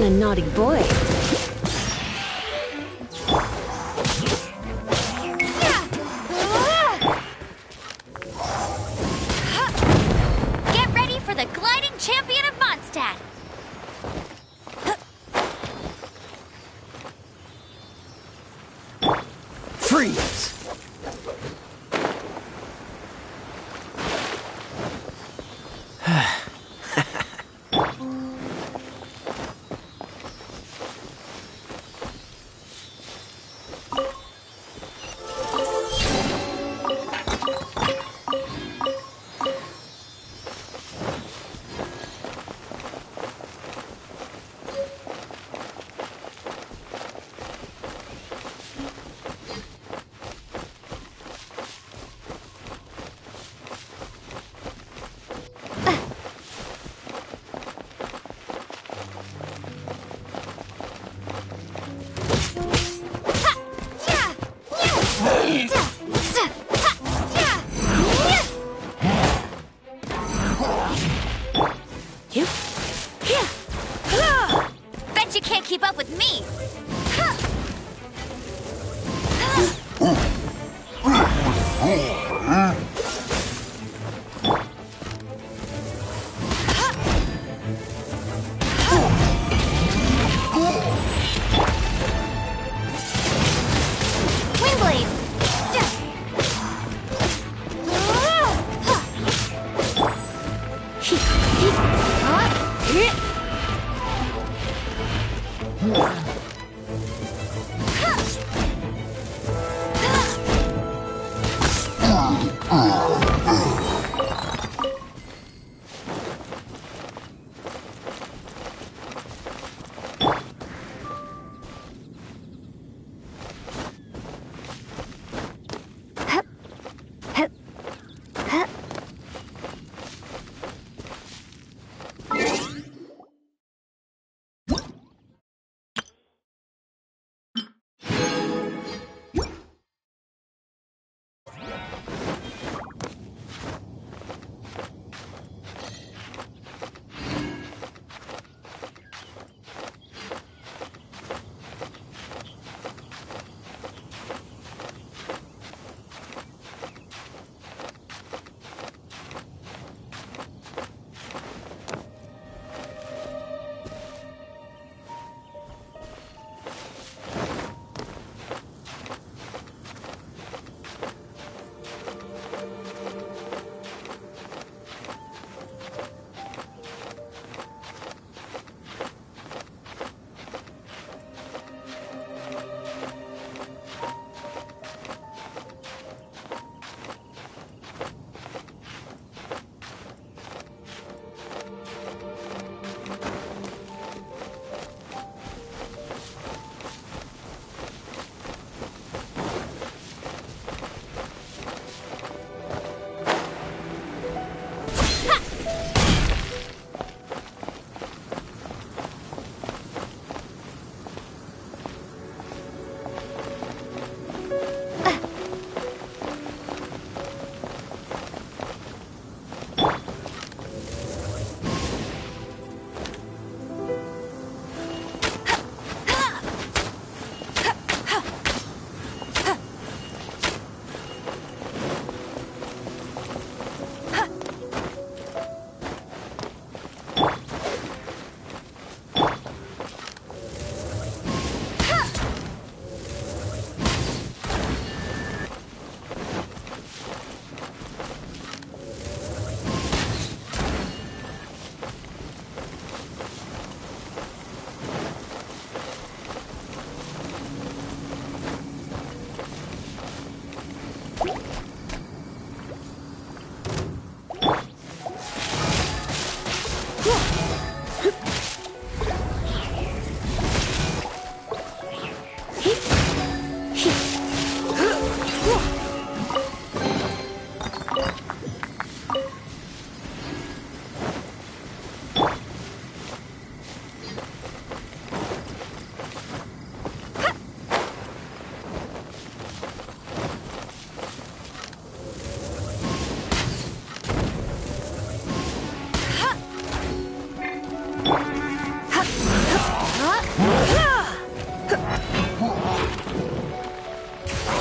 been a naughty boy. Get ready for the gliding champion of Mondstadt! Freeze! Bet you can't keep up with me! Windblade!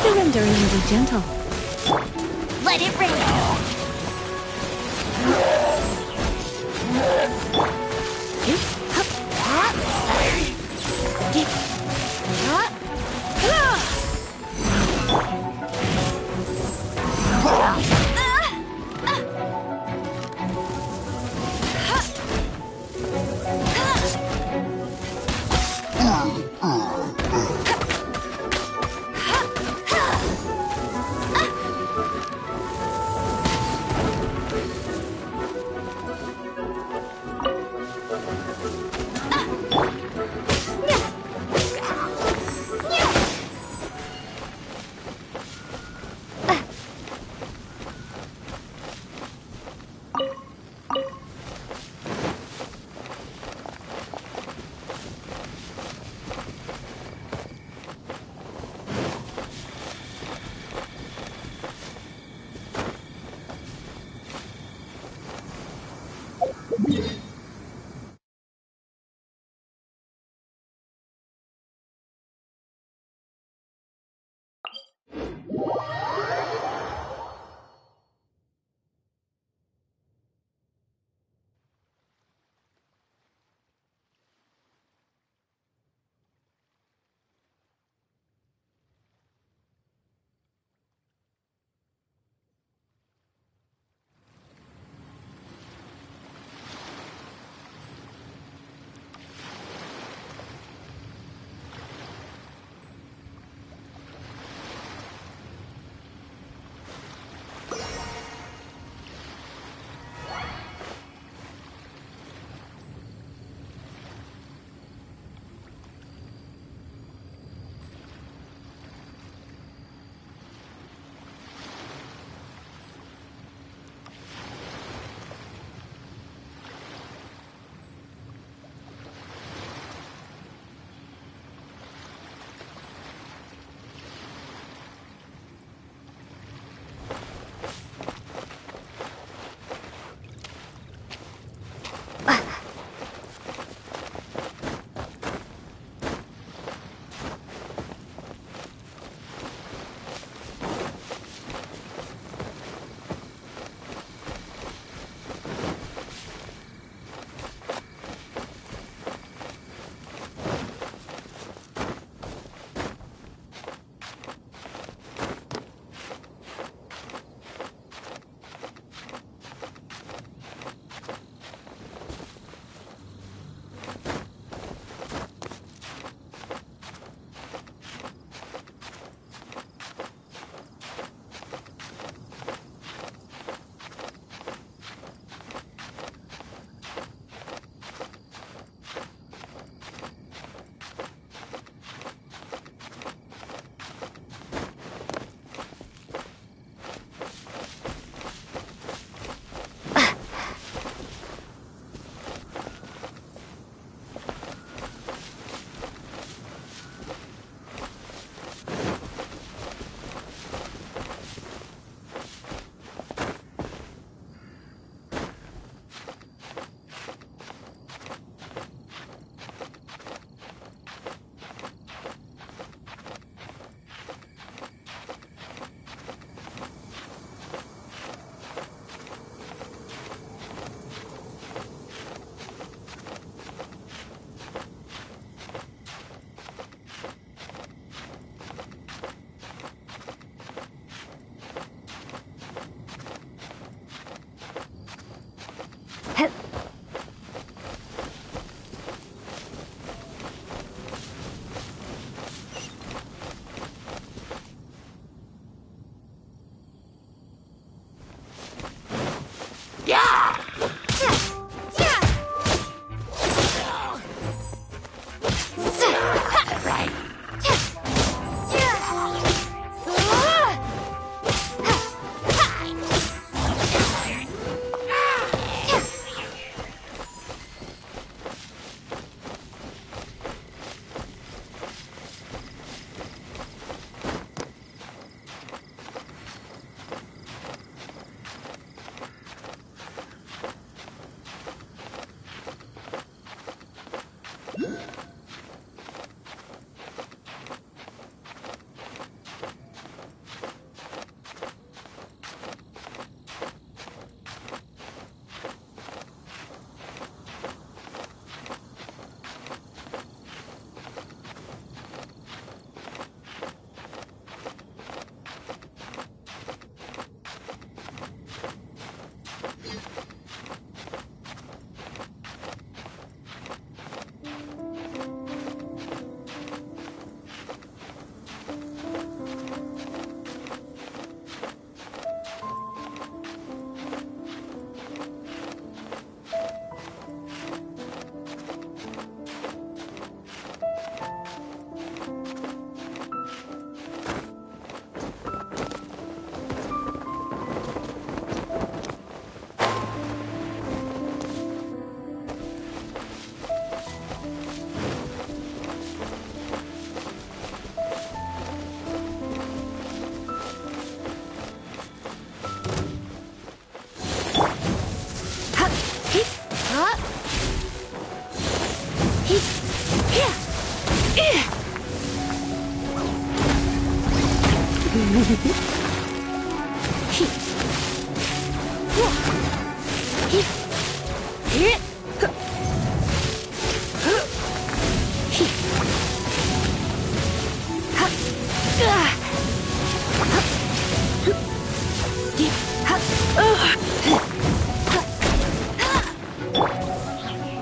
Surrendering and be gentle. Let it rain.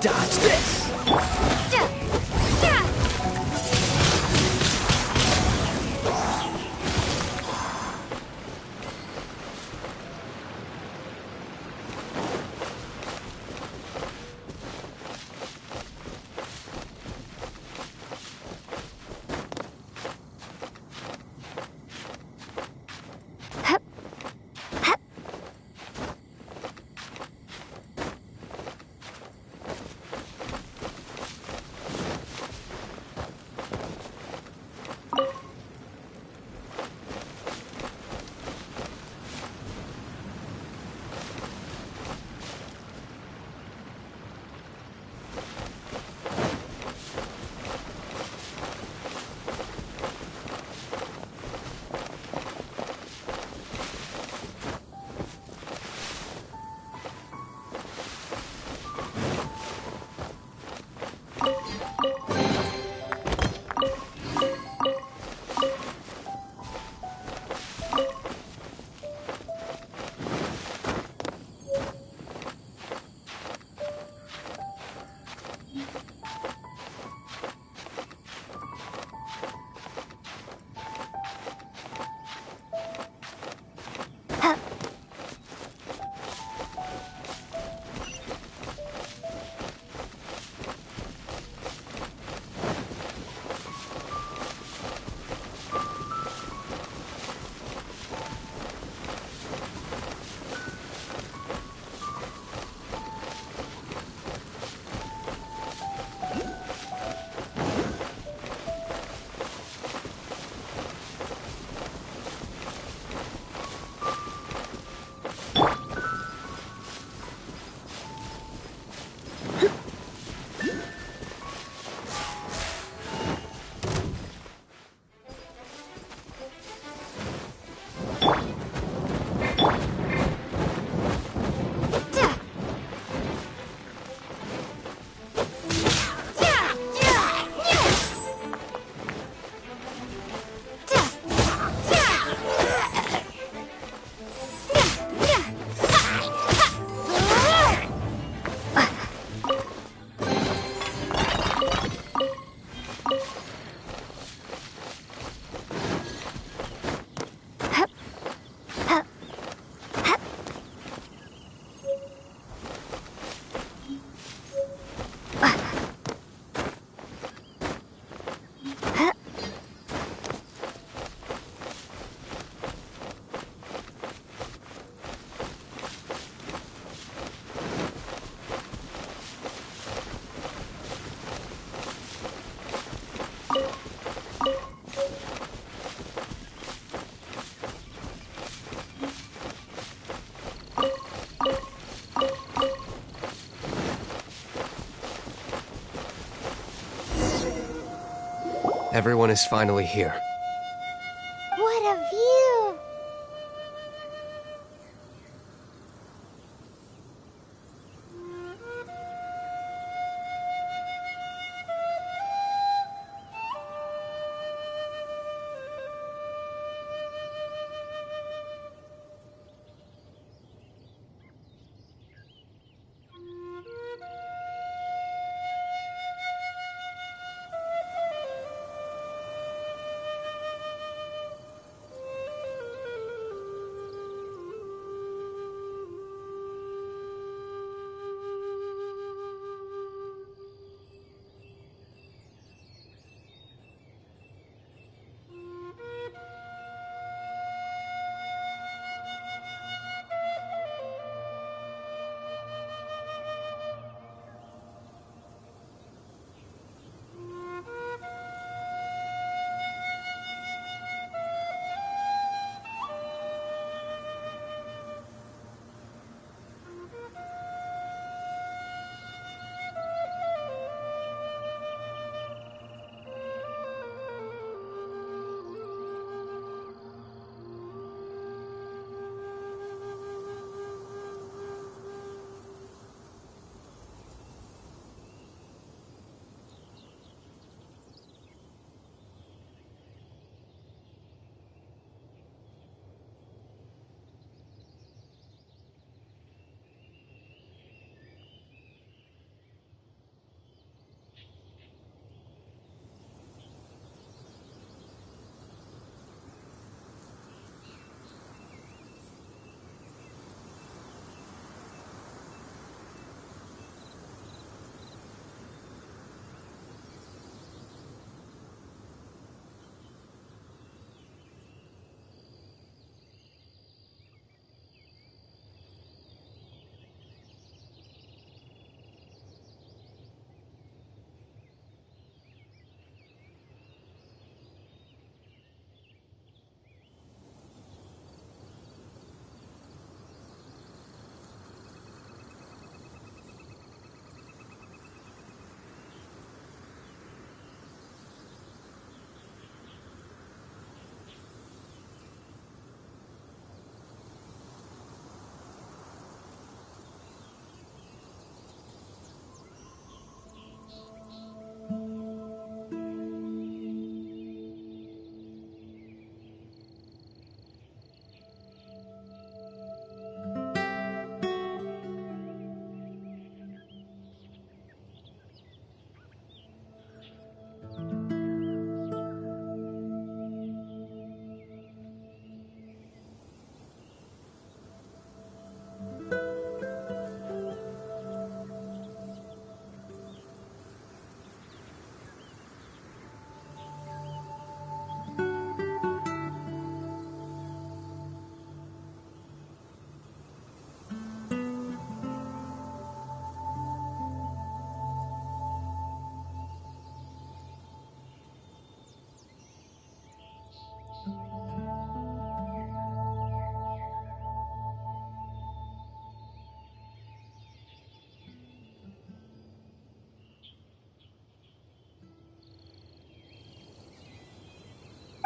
Dodge this! Everyone is finally here. What a view!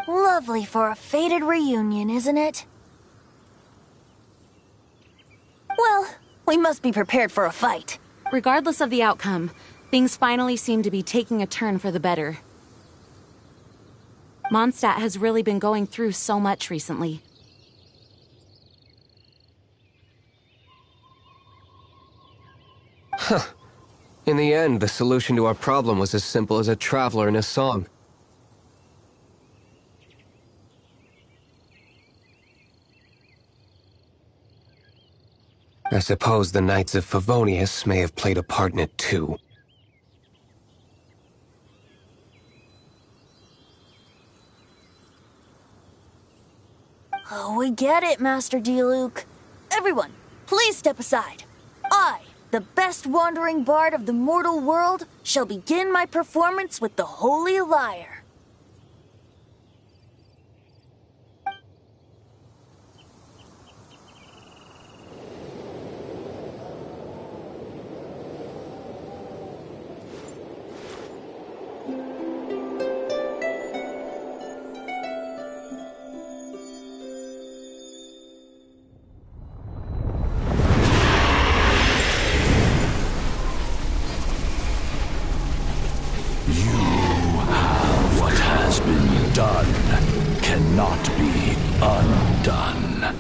Lovely for a fated reunion, isn't it? Well, we must be prepared for a fight. Regardless of the outcome, things finally seem to be taking a turn for the better. Mondstadt has really been going through so much recently. Huh. In the end, the solution to our problem was as simple as a traveler in a song. I suppose the Knights of Favonius may have played a part in it too. Oh, we get it, Master Diluc. Everyone, please step aside. I, the best wandering bard of the mortal world, shall begin my performance with the Holy Lyre.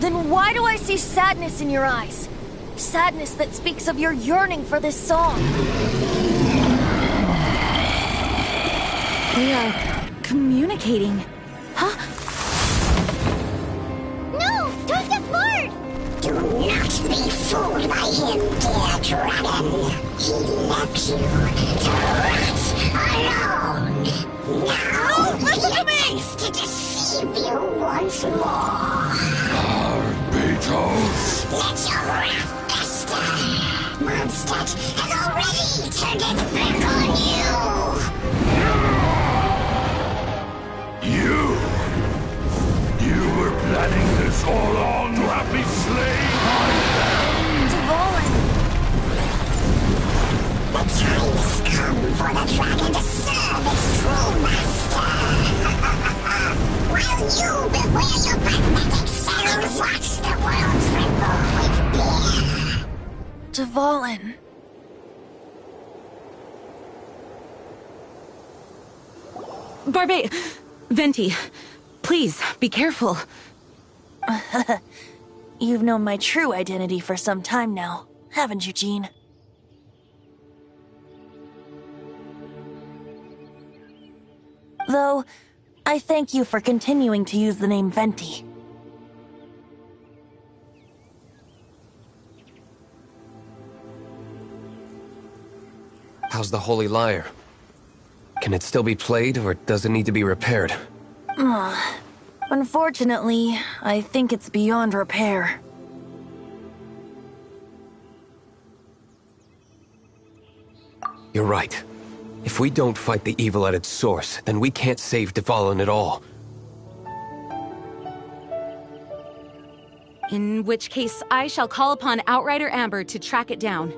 Then why do I see sadness in your eyes? Sadness that speaks of your yearning for this song. They are communicating. Huh? No! Don't get bored! Do not be fooled by him, dear dragon. He left you to rot alone. Now, listen to me! attempts to deceive you once more. Beatles! Let your wrath fester. Mondstadt has already turned its back on you. You were planning this all along to have me slain by them! The time has come for the dragon to serve its true master. While you beware your magnetic cells, watch the world tremble with fear. Dvalin. Venti, please, be careful. You've known my true identity for some time now, haven't you, Jean? Though, I thank you for continuing to use the name Venti. How's the Holy Lyre? Can it still be played, or does it need to be repaired? Unfortunately, I think it's beyond repair. You're right. If we don't fight the evil at its source, then we can't save Dvalin at all. In which case, I shall call upon Outrider Amber to track it down.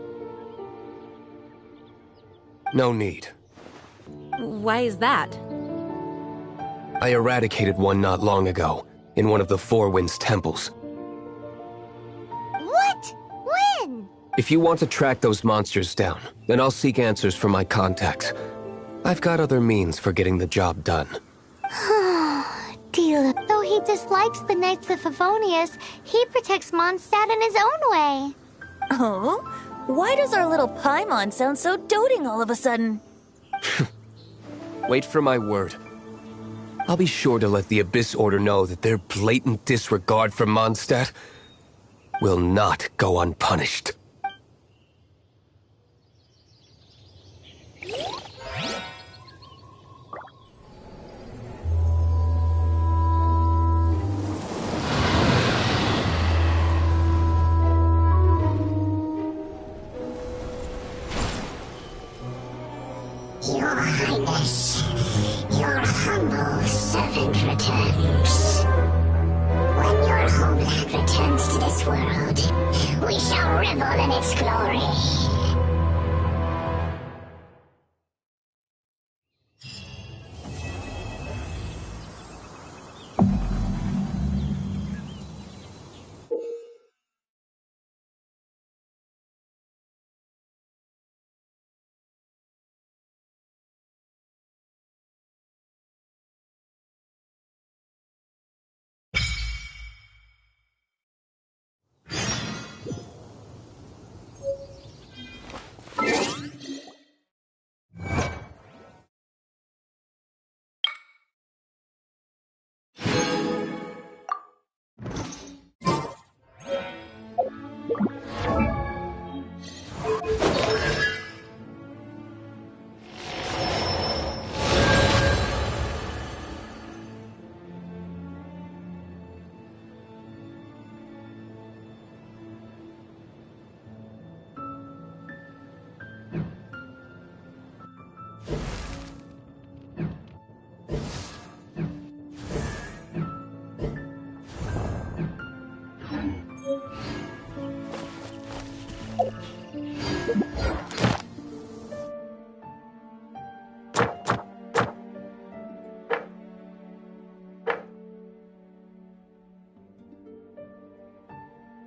No need. Why is that? I eradicated one not long ago, in one of the Four Winds temples. What? When? If you want to track those monsters down, then I'll seek answers from my contacts. I've got other means for getting the job done. Diluc, though he dislikes the Knights of Favonius, he protects Mondstadt in his own way. Oh? Why does our little Paimon sound so doting all of a sudden? Wait for my word. I'll be sure to let the Abyss Order know that their blatant disregard for Mondstadt will not go unpunished. Your Highness, your humble servant returns. When your homeland returns to this world, we shall revel in its glory.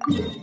You